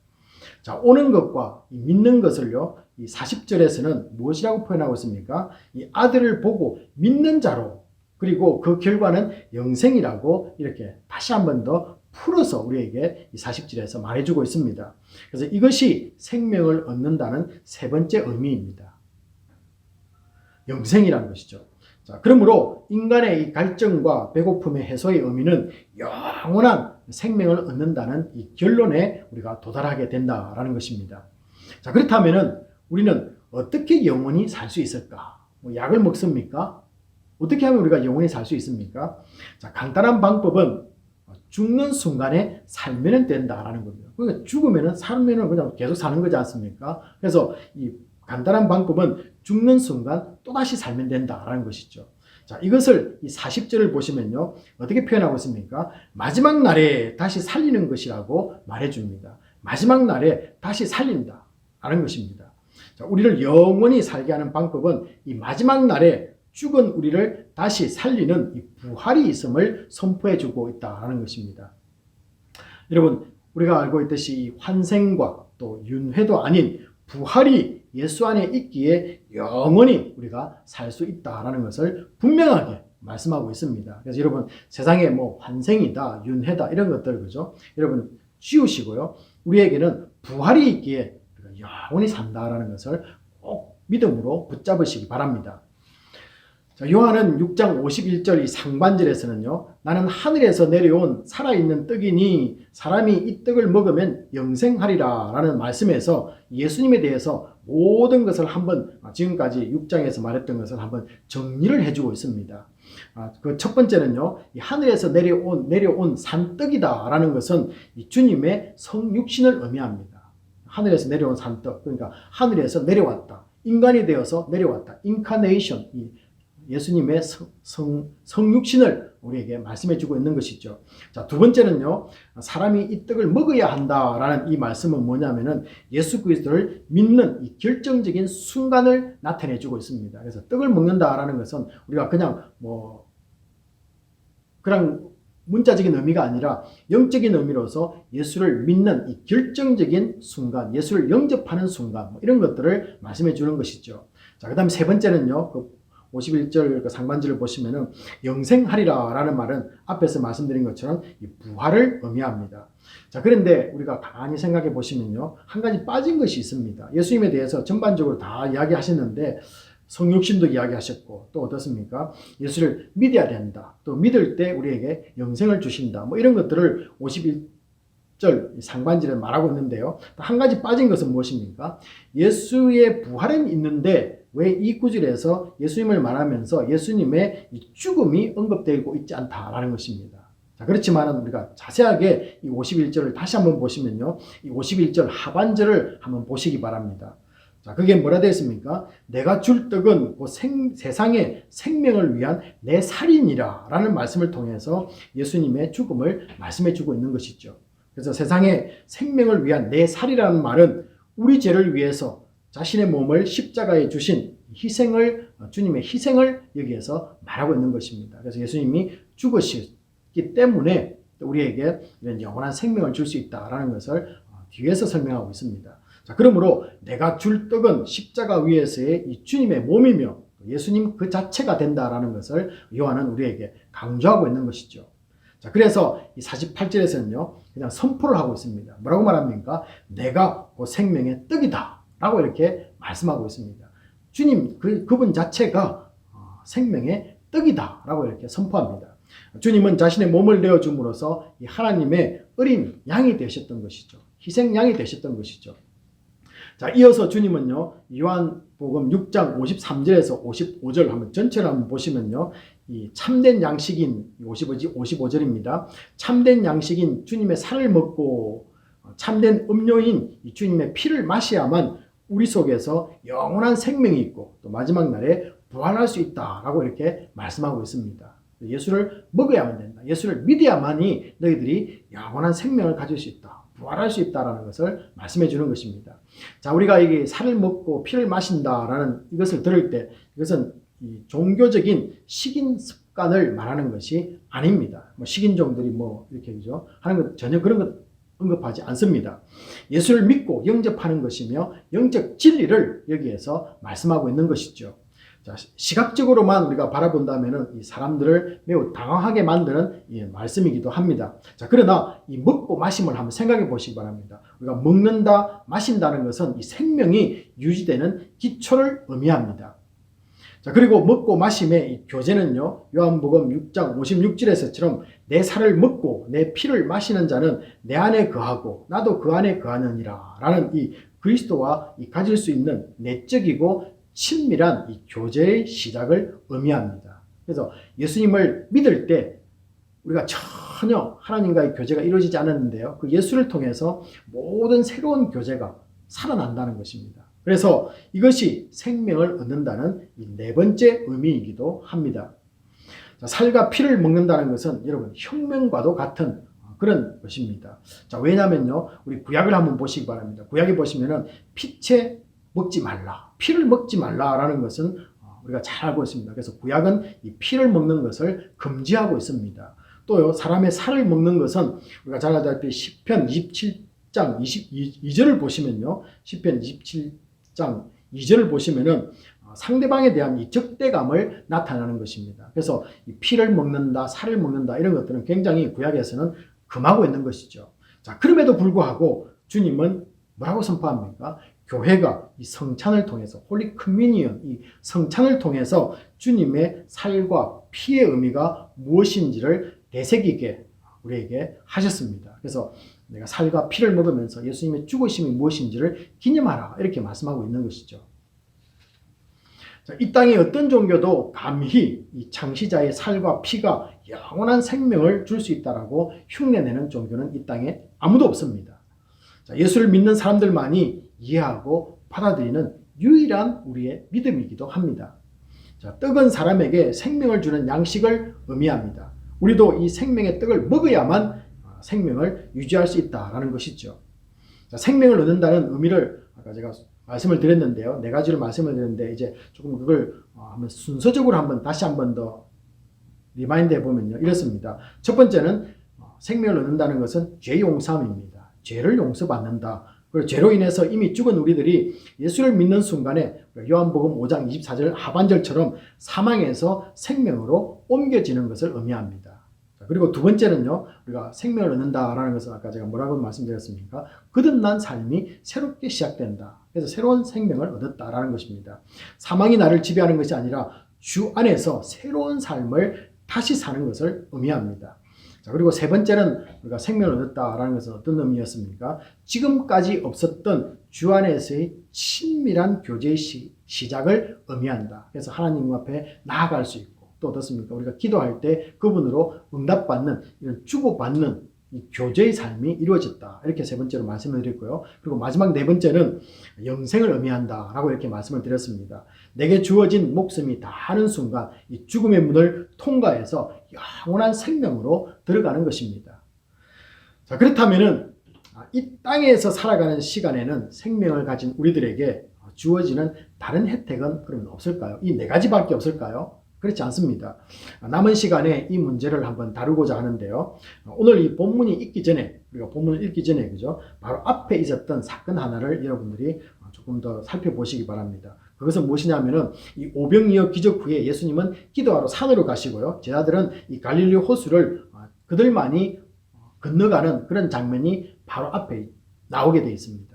자, 오는 것과 믿는 것을요, 이 40절에서는 무엇이라고 표현하고 있습니까? 이 아들을 보고 믿는 자로, 그리고 그 결과는 영생이라고 이렇게 다시 한 번 더 풀어서 우리에게 이 40절에서 말해주고 있습니다. 그래서 이것이 생명을 얻는다는 세 번째 의미입니다. 영생이라는 것이죠. 자, 그러므로 인간의 이 갈증과 배고픔의 해소의 의미는 영원한 생명을 얻는다는 이 결론에 우리가 도달하게 된다라는 것입니다. 자, 그렇다면은 우리는 어떻게 영원히 살 수 있을까? 뭐 약을 먹습니까? 어떻게 하면 우리가 영원히 살 수 있습니까? 자, 간단한 방법은 죽는 순간에 살면 된다라는 겁니다. 그러니까 죽으면은 살면은 그냥 계속 사는 거지 않습니까? 그래서 이 간단한 방법은 죽는 순간 또다시 살면 된다라는 것이죠. 자, 이것을 이 40절을 보시면요. 어떻게 표현하고 있습니까? 마지막 날에 다시 살리는 것이라고 말해줍니다. 마지막 날에 다시 살린다. 라는 것입니다. 자, 우리를 영원히 살게 하는 방법은 이 마지막 날에 죽은 우리를 다시 살리는 이 부활이 있음을 선포해주고 있다는 것입니다. 여러분, 우리가 알고 있듯이 이 환생과 또 윤회도 아닌 부활이 예수 안에 있기에 영원히 우리가 살 수 있다라는 것을 분명하게 말씀하고 있습니다. 그래서 여러분, 세상에 뭐 환생이다, 윤회다 이런 것들, 그죠? 여러분 지우시고요. 우리에게는 부활이 있기에 우리가 영원히 산다라는 것을 꼭 믿음으로 붙잡으시기 바랍니다. 자, 요한은 6장 51절 이 상반절에서는요. 나는 하늘에서 내려온 살아있는 떡이니 사람이 이 떡을 먹으면 영생하리라 라는 말씀에서 예수님에 대해서 모든 것을 한번 지금까지 6장에서 말했던 것을 한번 정리를 해주고 있습니다. 그 첫 번째는요. 이 하늘에서 내려온 산떡이다 라는 것은 이 주님의 성육신을 의미합니다. 하늘에서 내려온 산떡, 그러니까 하늘에서 내려왔다. 인간이 되어서 내려왔다. 인카네이션, 예수님의 성육신을 우리에게 말씀해주고 있는 것이죠. 자, 두 번째는요, 사람이 이 떡을 먹어야 한다라는 이 말씀은 뭐냐면은 예수 그리스도를 믿는 이 결정적인 순간을 나타내주고 있습니다. 그래서 떡을 먹는다라는 것은 우리가 그냥 그냥 문자적인 의미가 아니라 영적인 의미로서 예수를 믿는 이 결정적인 순간, 예수를 영접하는 순간, 이런 것들을 말씀해 주는 것이죠. 자, 그 다음에 세 번째는요, 51절 그 상반절을 보시면은 영생하리라 라는 말은 앞에서 말씀드린 것처럼 이 부활을 의미합니다. 자, 그런데 우리가 가만히 생각해 보시면요, 한 가지 빠진 것이 있습니다. 예수님에 대해서 전반적으로 다 이야기하셨는데 성육신도 이야기하셨고 또 어떻습니까? 예수를 믿어야 된다. 또 믿을 때 우리에게 영생을 주신다. 뭐 이런 것들을 51절 상반절에 말하고 있는데요. 한 가지 빠진 것은 무엇입니까? 예수의 부활은 있는데 왜 이 구절에서 예수님을 말하면서 예수님의 이 죽음이 언급되고 있지 않다라는 것입니다. 자, 그렇지만 우리가 자세하게 이 51절을 다시 한번 보시면요. 이 51절 하반절을 한번 보시기 바랍니다. 자, 그게 뭐라 되어 있습니까? 내가 줄 떡은 세상의 생명을 위한 내 살이니라 라는 말씀을 통해서 예수님의 죽음을 말씀해 주고 있는 것이죠. 그래서 세상의 생명을 위한 내 살이라는 말은 우리 죄를 위해서 자신의 몸을 십자가에 주신 주님의 희생을 여기에서 말하고 있는 것입니다. 그래서 예수님이 죽으셨기 때문에 우리에게 이런 영원한 생명을 줄 수 있다라는 것을 뒤에서 설명하고 있습니다. 자, 그러므로 내가 줄 떡은 십자가 위에서의 이 주님의 몸이며 예수님 그 자체가 된다라는 것을 요한은 우리에게 강조하고 있는 것이죠. 자, 그래서 이 48절에서는요, 그냥 선포를 하고 있습니다. 뭐라고 말합니까? 내가 그 생명의 떡이다 라고 이렇게 말씀하고 있습니다. 주님, 그분 자체가 생명의 떡이다 라고 이렇게 선포합니다. 주님은 자신의 몸을 내어줌으로써 이 하나님의 어린 양이 되셨던 것이죠. 희생양이 되셨던 것이죠. 자, 이어서 주님은요, 요한복음 6장 53절에서 55절 한번 전체를 한번 보시면요, 이 참된 양식인 55절입니다. 참된 양식인 주님의 살을 먹고 참된 음료인 이 주님의 피를 마셔야만 우리 속에서 영원한 생명이 있고 또 마지막 날에 부활할 수 있다라고 이렇게 말씀하고 있습니다. 예수를 먹어야만 된다. 예수를 믿어야만이 너희들이 영원한 생명을 가질 수 있다. 부활할 수 있다라는 것을 말씀해 주는 것입니다. 자, 우리가 이게 살을 먹고 피를 마신다라는 이것을 들을 때 이것은 이 종교적인 식인 습관을 말하는 것이 아닙니다. 뭐 식인종들이 뭐 이렇게 그죠? 하는 것 전혀 그런 것 언급하지 않습니다. 예수를 믿고 영접하는 것이며 영적 진리를 여기에서 말씀하고 있는 것이죠. 자, 시각적으로만 우리가 바라본다면은 이 사람들을 매우 당황하게 만드는 말씀이기도 합니다. 자, 그러나 이 먹고 마심을 한번 생각해 보시기 바랍니다. 우리가 먹는다, 마신다는 것은 이 생명이 유지되는 기초를 의미합니다. 자, 그리고 먹고 마심의 이 교제는요, 요한복음 6장 56절에서처럼 내 살을 먹고 내 피를 마시는 자는 내 안에 거하고 나도 그 안에 거하느니라 라는 이 그리스도와 이 가질 수 있는 내적이고 친밀한 이 교제의 시작을 의미합니다. 그래서 예수님을 믿을 때 우리가 전혀 하나님과의 교제가 이루어지지 않았는데요, 그 예수를 통해서 모든 새로운 교제가 살아난다는 것입니다. 그래서 이것이 생명을 얻는다는 이 네 번째 의미이기도 합니다. 자, 살과 피를 먹는다는 것은 여러분 혁명과도 같은 그런 것입니다. 자, 왜냐면요, 우리 구약을 한번 보시기 바랍니다. 구약에 보시면은 피채 먹지 말라, 피를 먹지 말라라는 것은 우리가 잘 알고 있습니다. 그래서 구약은 이 피를 먹는 것을 금지하고 있습니다. 또요, 사람의 살을 먹는 것은 우리가 잘 알다시피 시편 27장 22절을 보시면요, 시편 27장 2절을 보시면은 상대방에 대한 이 적대감을 나타내는 것입니다. 그래서 이 피를 먹는다, 살을 먹는다 이런 것들은 굉장히 구약에서는 금하고 있는 것이죠. 자, 그럼에도 불구하고 주님은 뭐라고 선포합니까? 교회가 이 성찬을 통해서 홀리 커뮤니언, 이 성찬을 통해서 주님의 살과 피의 의미가 무엇인지를 되새기게 우리에게 하셨습니다. 그래서 내가 살과 피를 먹으면서 예수님의 죽으심이 무엇인지를 기념하라 이렇게 말씀하고 있는 것이죠. 자, 이 땅의 어떤 종교도 감히 이 창시자의 살과 피가 영원한 생명을 줄 수 있다라고 흉내내는 종교는 이 땅에 아무도 없습니다. 자, 예수를 믿는 사람들만이 이해하고 받아들이는 유일한 우리의 믿음이기도 합니다. 자, 떡은 사람에게 생명을 주는 양식을 의미합니다. 우리도 이 생명의 떡을 먹어야만 생명을 유지할 수 있다라는 것이죠. 자, 생명을 얻는다는 의미를 아까 제가 말씀을 드렸는데요. 네 가지를 말씀을 드렸는데 이제 조금 그걸 한번 순서적으로 한번 다시 한번 더 리마인드 해보면요, 이렇습니다. 첫 번째는 생명을 얻는다는 것은 죄 용서함입니다. 죄를 용서받는다. 그리고 죄로 인해서 이미 죽은 우리들이 예수를 믿는 순간에 요한복음 5장 24절 하반절처럼 사망에서 생명으로 옮겨지는 것을 의미합니다. 그리고 두 번째는요, 우리가 생명을 얻는다라는 것은 아까 제가 뭐라고 말씀드렸습니까? 거듭난 삶이 새롭게 시작된다. 그래서 새로운 생명을 얻었다라는 것입니다. 사망이 나를 지배하는 것이 아니라 주 안에서 새로운 삶을 다시 사는 것을 의미합니다. 자, 그리고 세 번째는 우리가 생명을 얻었다라는 것은 어떤 의미였습니까? 지금까지 없었던 주 안에서의 친밀한 교제의 시작을 의미한다. 그래서 하나님 앞에 나아갈 수 있고, 또 어떻습니까? 우리가 기도할 때 그분으로 응답받는, 이런 주고받는 이 교제의 삶이 이루어졌다. 이렇게 세 번째로 말씀을 드렸고요. 그리고 마지막 네 번째는 영생을 의미한다라고 이렇게 말씀을 드렸습니다. 내게 주어진 목숨이 다하는 순간 이 죽음의 문을 통과해서 영원한 생명으로 들어가는 것입니다. 자, 그렇다면은 이 땅에서 살아가는 시간에는 생명을 가진 우리들에게 주어지는 다른 혜택은 그러면 없을까요? 이 네 가지밖에 없을까요? 그렇지 않습니다. 남은 시간에 이 문제를 한번 다루고자 하는데요. 오늘 이 본문이 있기 전에, 우리가 본문을 읽기 전에, 그죠? 바로 앞에 있었던 사건 하나를 여러분들이 조금 더 살펴보시기 바랍니다. 그것은 무엇이냐면은 이 오병이어 기적 후에 예수님은 기도하러 산으로 가시고요. 제자들은 이 갈릴리 호수를 그들만이 건너가는 그런 장면이 바로 앞에 나오게 되어 있습니다.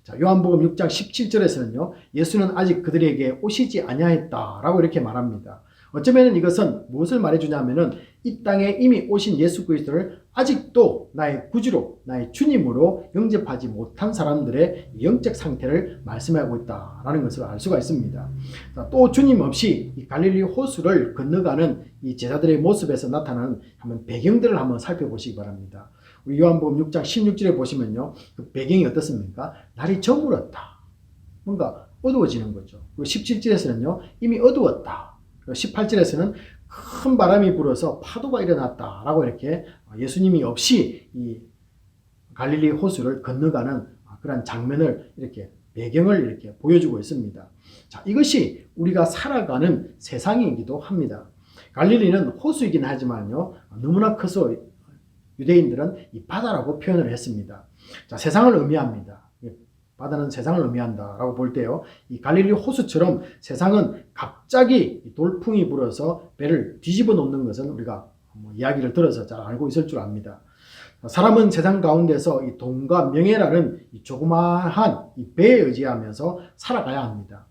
자, 요한복음 6장 17절에서는요, 예수는 아직 그들에게 오시지 아니하였다라고 이렇게 말합니다. 어쩌면 이것은 무엇을 말해주냐면은 이 땅에 이미 오신 예수 그리스도를 아직도 나의 구주로, 나의 주님으로 영접하지 못한 사람들의 영적 상태를 말씀하고 있다라는 것을 알 수가 있습니다. 자, 또 주님 없이 이 갈릴리 호수를 건너가는 이 제자들의 모습에서 나타나는 한번 배경들을 한번 살펴보시기 바랍니다. 우리 요한복음 6장 16절에 보시면요, 그 배경이 어떻습니까? 날이 저물었다. 뭔가 어두워지는 거죠. 그리고 17절에서는요, 이미 어두웠다. 그리고 18절에서는 큰 바람이 불어서 파도가 일어났다라고 이렇게 예수님이 없이 이 갈릴리 호수를 건너가는 그런 장면을 이렇게 배경을 이렇게 보여주고 있습니다. 자, 이것이 우리가 살아가는 세상이기도 합니다. 갈릴리는 호수이긴 하지만요, 너무나 커서 유대인들은 이 바다라고 표현을 했습니다. 자, 세상을 의미합니다. 바다는 세상을 의미한다라고 볼 때요, 이 갈릴리 호수처럼 세상은 갑자기 돌풍이 불어서 배를 뒤집어 놓는 것은 우리가 이야기를 들어서 잘 알고 있을 줄 압니다. 사람은 세상 가운데서 이 돈과 명예라는 이 조그마한 이 배에 의지하면서 살아가야 합니다.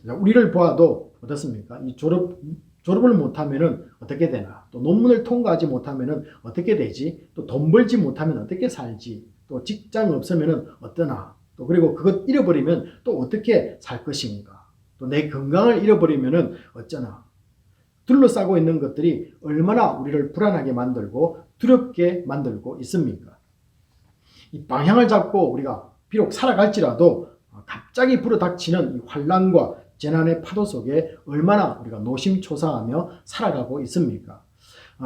우리를 보아도 어떻습니까? 이 졸업을 못하면은 어떻게 되나? 또 논문을 통과하지 못하면은 어떻게 되지? 또 돈 벌지 못하면 어떻게 살지? 또 직장 없으면은 어떠나? 또 그리고 그것 잃어버리면 또 어떻게 살 것인가? 또 내 건강을 잃어버리면은 어쩌나? 둘러싸고 있는 것들이 얼마나 우리를 불안하게 만들고 두렵게 만들고 있습니까? 이 방향을 잡고 우리가 비록 살아갈지라도 갑자기 불어닥치는 이 환난과 재난의 파도 속에 얼마나 우리가 노심초사하며 살아가고 있습니까?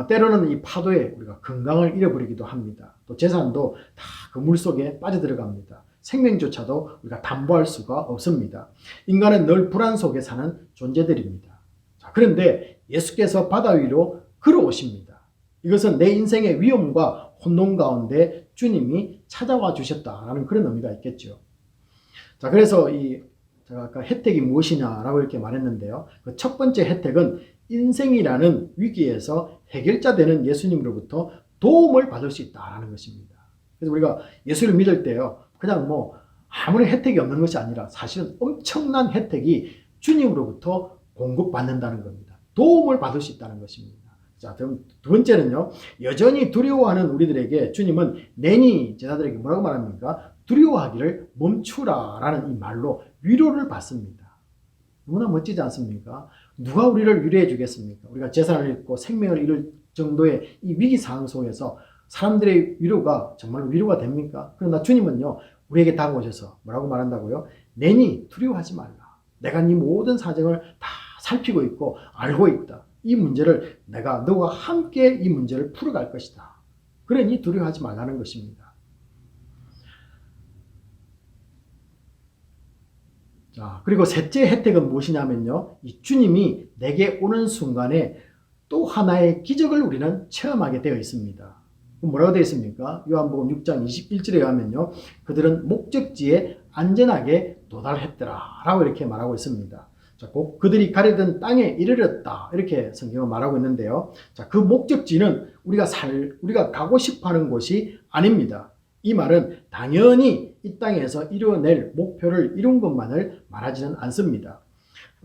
때로는 이 파도에 우리가 건강을 잃어버리기도 합니다. 또 재산도 다 그 물속에 빠져들어갑니다. 생명조차도 우리가 담보할 수가 없습니다. 인간은 늘 불안 속에 사는 존재들입니다. 자, 그런데 예수께서 바다 위로 걸어오십니다. 이것은 내 인생의 위험과 혼돈 가운데 주님이 찾아와 주셨다라는 그런 의미가 있겠죠. 자, 그래서 제가 아까 혜택이 무엇이냐라고 이렇게 말했는데요. 그 첫 번째 혜택은 인생이라는 위기에서 해결자 되는 예수님으로부터 도움을 받을 수 있다라는 것입니다. 그래서 우리가 예수를 믿을 때요, 그냥 아무리 혜택이 없는 것이 아니라 사실은 엄청난 혜택이 주님으로부터 공급받는다는 겁니다. 도움을 받을 수 있다는 것입니다. 자, 그럼 두 번째는요, 여전히 두려워하는 우리들에게 주님은 내니 제자들에게 뭐라고 말합니까? 두려워하기를 멈추라라는 이 말로 위로를 받습니다. 너무나 멋지지 않습니까? 누가 우리를 위로해 주겠습니까? 우리가 재산을 잃고 생명을 잃을 정도의 이 위기 상황 속에서 사람들의 위로가 정말 위로가 됩니까? 그러나 주님은요, 우리에게 다가오셔서 뭐라고 말한다고요? 내니 두려워하지 말라. 내가 네 모든 사정을 다 살피고 있고 알고 있다. 이 문제를 내가 너와 함께 이 문제를 풀어갈 것이다. 그러니 두려워하지 말라는 것입니다. 자, 그리고 셋째 혜택은 무엇이냐면요, 이 주님이 내게 오는 순간에 또 하나의 기적을 우리는 체험하게 되어 있습니다. 뭐라고 되어 있습니까? 요한복음 6장 21절에 가면요, 그들은 목적지에 안전하게 도달했더라 라고 이렇게 말하고 있습니다. 자, 곧 그들이 가려던 땅에 이르렀다 이렇게 성경은 말하고 있는데요. 자, 그 목적지는 우리가 가고 싶어하는 곳이 아닙니다. 이 말은 당연히 이 땅에서 이뤄낼 목표를 이룬 것만을 말하지는 않습니다.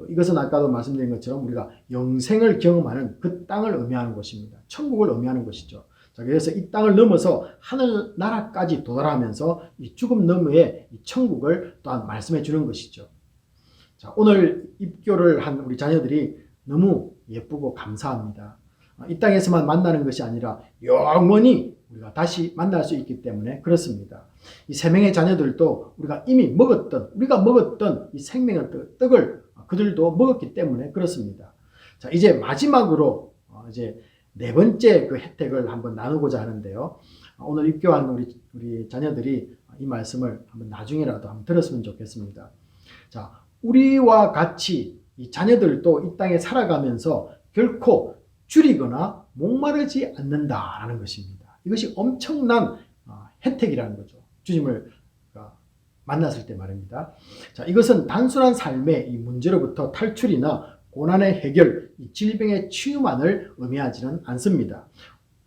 이것은 아까도 말씀드린 것처럼 우리가 영생을 경험하는 그 땅을 의미하는 것입니다. 천국을 의미하는 것이죠. 자, 그래서 이 땅을 넘어서 하늘나라까지 도달하면서 이 죽음 너머의 이 천국을 또한 말씀해 주는 것이죠. 자, 오늘 입교를 한 우리 자녀들이 너무 예쁘고 감사합니다. 이 땅에서만 만나는 것이 아니라 영원히 우리가 다시 만날 수 있기 때문에 그렇습니다. 이 세 명의 자녀들도 우리가 먹었던 이 생명의 떡을 그들도 먹었기 때문에 그렇습니다. 자, 이제 마지막으로 이제 네 번째 그 혜택을 한번 나누고자 하는데요. 오늘 입교한 우리 자녀들이 이 말씀을 한번 나중에라도 한번 들었으면 좋겠습니다. 자, 우리와 같이 이 자녀들도 이 땅에 살아가면서 결코 줄이거나 목마르지 않는다라는 것입니다. 이것이 엄청난 혜택이라는 거죠. 주님을 만났을 때 말입니다. 자, 이것은 단순한 삶의 이 문제로부터 탈출이나 고난의 해결, 이 질병의 치유만을 의미하지는 않습니다.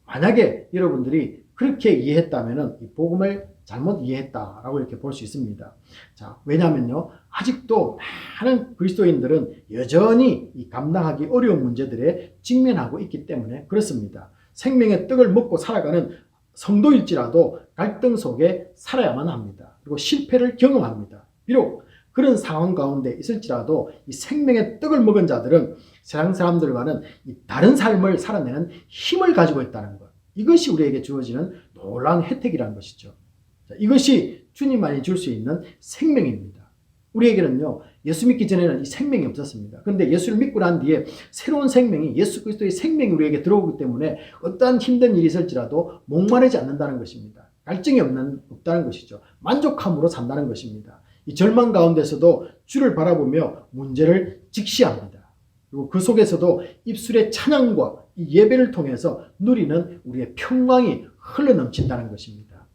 만약에 여러분들이 그렇게 이해했다면 이 복음을 잘못 이해했다라고 이렇게 볼 수 있습니다. 자, 왜냐하면요, 아직도 많은 그리스도인들은 여전히 이 감당하기 어려운 문제들에 직면하고 있기 때문에 그렇습니다. 생명의 떡을 먹고 살아가는 성도일지라도 갈등 속에 살아야만 합니다. 그리고 실패를 경험합니다. 비록 그런 상황 가운데 있을지라도 이 생명의 떡을 먹은 자들은 세상 사람들과는 이 다른 삶을 살아내는 힘을 가지고 있다는 것. 이것이 우리에게 주어지는 놀라운 혜택이라는 것이죠. 자, 이것이 주님만이 줄 수 있는 생명입니다. 우리에게는요, 예수 믿기 전에는 이 생명이 없었습니다. 그런데 예수를 믿고 난 뒤에 새로운 생명이, 예수 그리스도의 생명이 우리에게 들어오기 때문에 어떠한 힘든 일이 있을지라도 목마르지 않는다는 것입니다. 갈증이 없다는 것이죠. 만족함으로 산다는 것입니다. 이 절망 가운데서도 주를 바라보며 문제를 직시합니다. 그리고 그 속에서도 입술의 찬양과 이 예배를 통해서 누리는 우리의 평강이 흘러넘친다는 것입니다.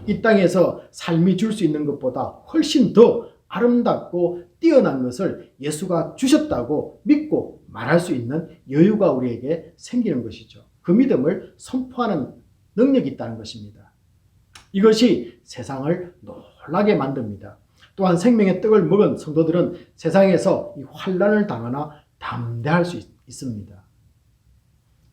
이 땅에서 삶이 줄 수 있는 것보다 훨씬 더 아름답고 뛰어난 것을 예수가 주셨다고 믿고 말할 수 있는 여유가 우리에게 생기는 것이죠. 그 믿음을 선포하는 능력이 있다는 것입니다. 이것이 세상을 놀라게 만듭니다. 또한 생명의 떡을 먹은 성도들은 세상에서 이 환난을 당하나 담대할 수 있습니다.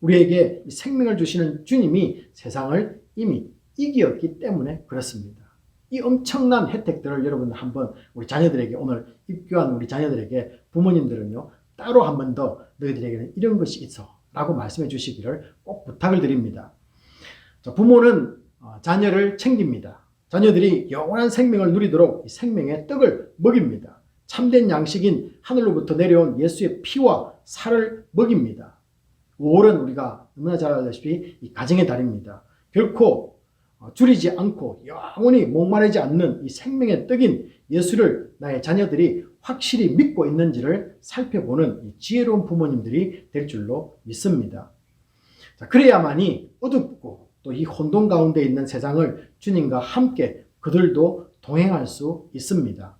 우리에게 생명을 주시는 주님이 세상을 이미 이기었기 때문에 그렇습니다. 이 엄청난 혜택들을 여러분 한번 우리 자녀들에게, 오늘 입교한 우리 자녀들에게 부모님들은요, 따로 한 번 더 너희들에게는 이런 것이 있어 라고 말씀해 주시기를 꼭 부탁을 드립니다. 부모는 자녀를 챙깁니다. 자녀들이 영원한 생명을 누리도록 이 생명의 떡을 먹입니다. 참된 양식인 하늘로부터 내려온 예수의 피와 살을 먹입니다. 5월은 우리가 너무나 잘 알다시피 이 가정의 달입니다. 결코 줄이지 않고 영원히 목마르지 않는 이 생명의 떡인 예수를 나의 자녀들이 확실히 믿고 있는지를 살펴보는 이 지혜로운 부모님들이 될 줄로 믿습니다. 그래야만이 어둡고 또 이 혼돈 가운데 있는 세상을 주님과 함께 그들도 동행할 수 있습니다.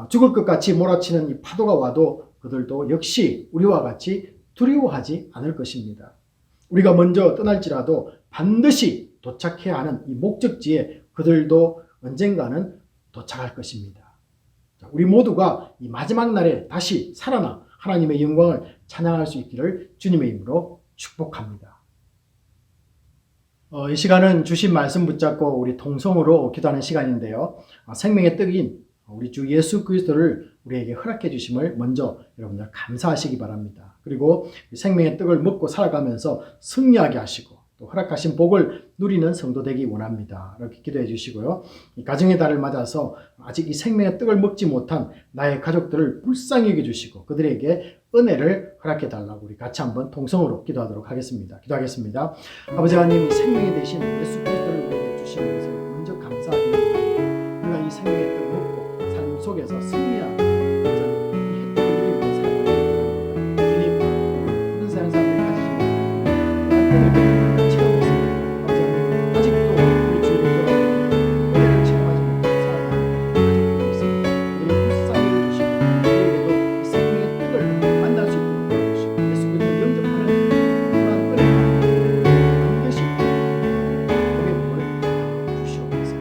죽을 것 같이 몰아치는 이 파도가 와도 그들도 역시 우리와 같이 두려워하지 않을 것입니다. 우리가 먼저 떠날지라도 반드시 도착해야 하는 이 목적지에 그들도 언젠가는 도착할 것입니다. 우리 모두가 이 마지막 날에 다시 살아나 하나님의 영광을 찬양할 수 있기를 주님의 이름으로 축복합니다. 이 시간은 주신 말씀 붙잡고 우리 통성으로 기도하는 시간인데요. 생명의 떡인 우리 주 예수 그리스도를 우리에게 허락해 주심을 먼저 여러분들 감사하시기 바랍니다. 그리고 생명의 떡을 먹고 살아가면서 승리하게 하시고 또 허락하신 복을 누리는 성도 되기 원합니다. 이렇게 기도해 주시고요. 이 가정의 달을 맞아서 아직 이 생명의 떡을 먹지 못한 나의 가족들을 불쌍히 여겨 주시고 그들에게 은혜를 허락해 달라고 우리 같이 한번 통성으로 기도하도록 하겠습니다. 기도하겠습니다. 아버지 하나님, 생명이 되신 예수 그리스도를 우리에게 주신 것을 먼저 감사드립니다. 우리가 이 생명의 떡을 먹고 삶 속에서 승리하는 이 혜택을 누리며 살아갑니다. 주님, 모든 세상 사람들이 가지신 은혜를 체험하고 있습니다. 아버지 하나님, 아직도 우리 주님께서 은혜를 체험하지 못한 사람들이 가족들이 있습니다. 그들을 불쌍히 여겨주시고 그들에게도 이 생명의 떡을 만날 수 있도록 도와주시고 예수 그리스도를 영접하는 그러한 은혜가 반드시 복의 복을 주시옵소서.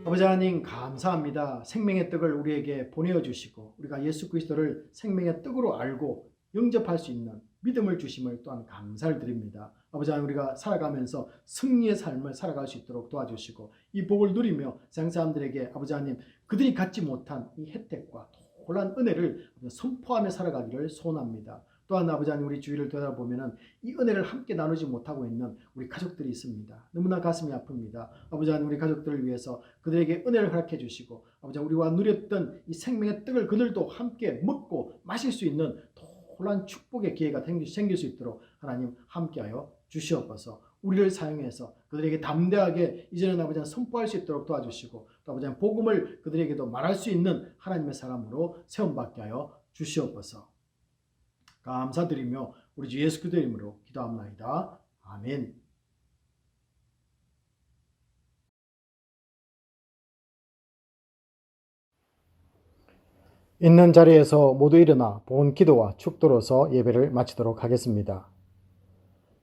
아버지 하나님, 감사합니다. 생명의 떡을 우리에게 보내어주시고 우리가 예수 그리스도를 생명의 떡으로 알고 영접할 수 있는 믿음을 주심을 또한 감사를 드립니다. 아버지 하나님, 우리가 살아가면서 승리의 삶을 살아갈 수 있도록 도와주시고 이 복을 누리며 세상 사람들에게 아버지 하나님, 그들이 갖지 못한 이 혜택과 놀란 은혜를 선포하며 살아가기를 소원합니다. 또한 아버지 하나님, 우리 주위를 돌아보면 이 은혜를 함께 나누지 못하고 있는 우리 가족들이 있습니다. 너무나 가슴이 아픕니다. 아버지 하나님, 우리 가족들을 위해서 그들에게 은혜를 허락해 주시고 아버지 하나님, 우리와 누렸던 이 생명의 떡을 그들도 함께 먹고 마실 수 있는 놀란 축복의 기회가 생길 수 있도록 하나님 함께하여 주시옵소서. 우리를 사용해서 그들에게 담대하게 이제는 아버지 하나님 선포할 수 있도록 도와주시고 또 아버지 하나님 복음을 그들에게도 말할 수 있는 하나님의 사람으로 세움받게 하여 주시옵소서. 감사드리며 우리 주 예수 그리스도의 이름으로 기도합나이다. 아멘. 있는 자리에서 모두 일어나 본 기도와 축도로서 예배를 마치도록 하겠습니다.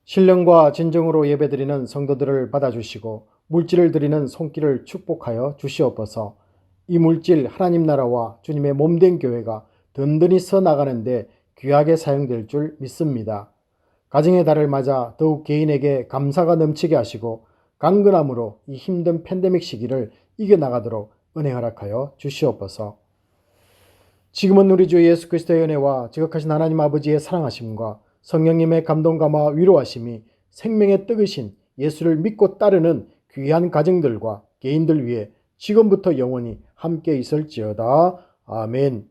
신령과 진정으로 예배드리는 성도들을 받아주시고 물질을 드리는 손길을 축복하여 주시옵소서. 이 물질 하나님 나라와 주님의 몸된 교회가 든든히 서나가는데 귀하게 사용될 줄 믿습니다. 가정의 달을 맞아 더욱 개인에게 감사가 넘치게 하시고 강건함으로 이 힘든 팬데믹 시기를 이겨나가도록 은혜 허락하여 주시옵소서. 지금은 우리 주 예수 그리스도의 은혜와 지극하신 하나님 아버지의 사랑하심과 성령님의 감동감화 위로하심이 생명의 떡이신 예수를 믿고 따르는 귀한 가정들과 개인들 위해 지금부터 영원히 함께 있을지어다. 아멘.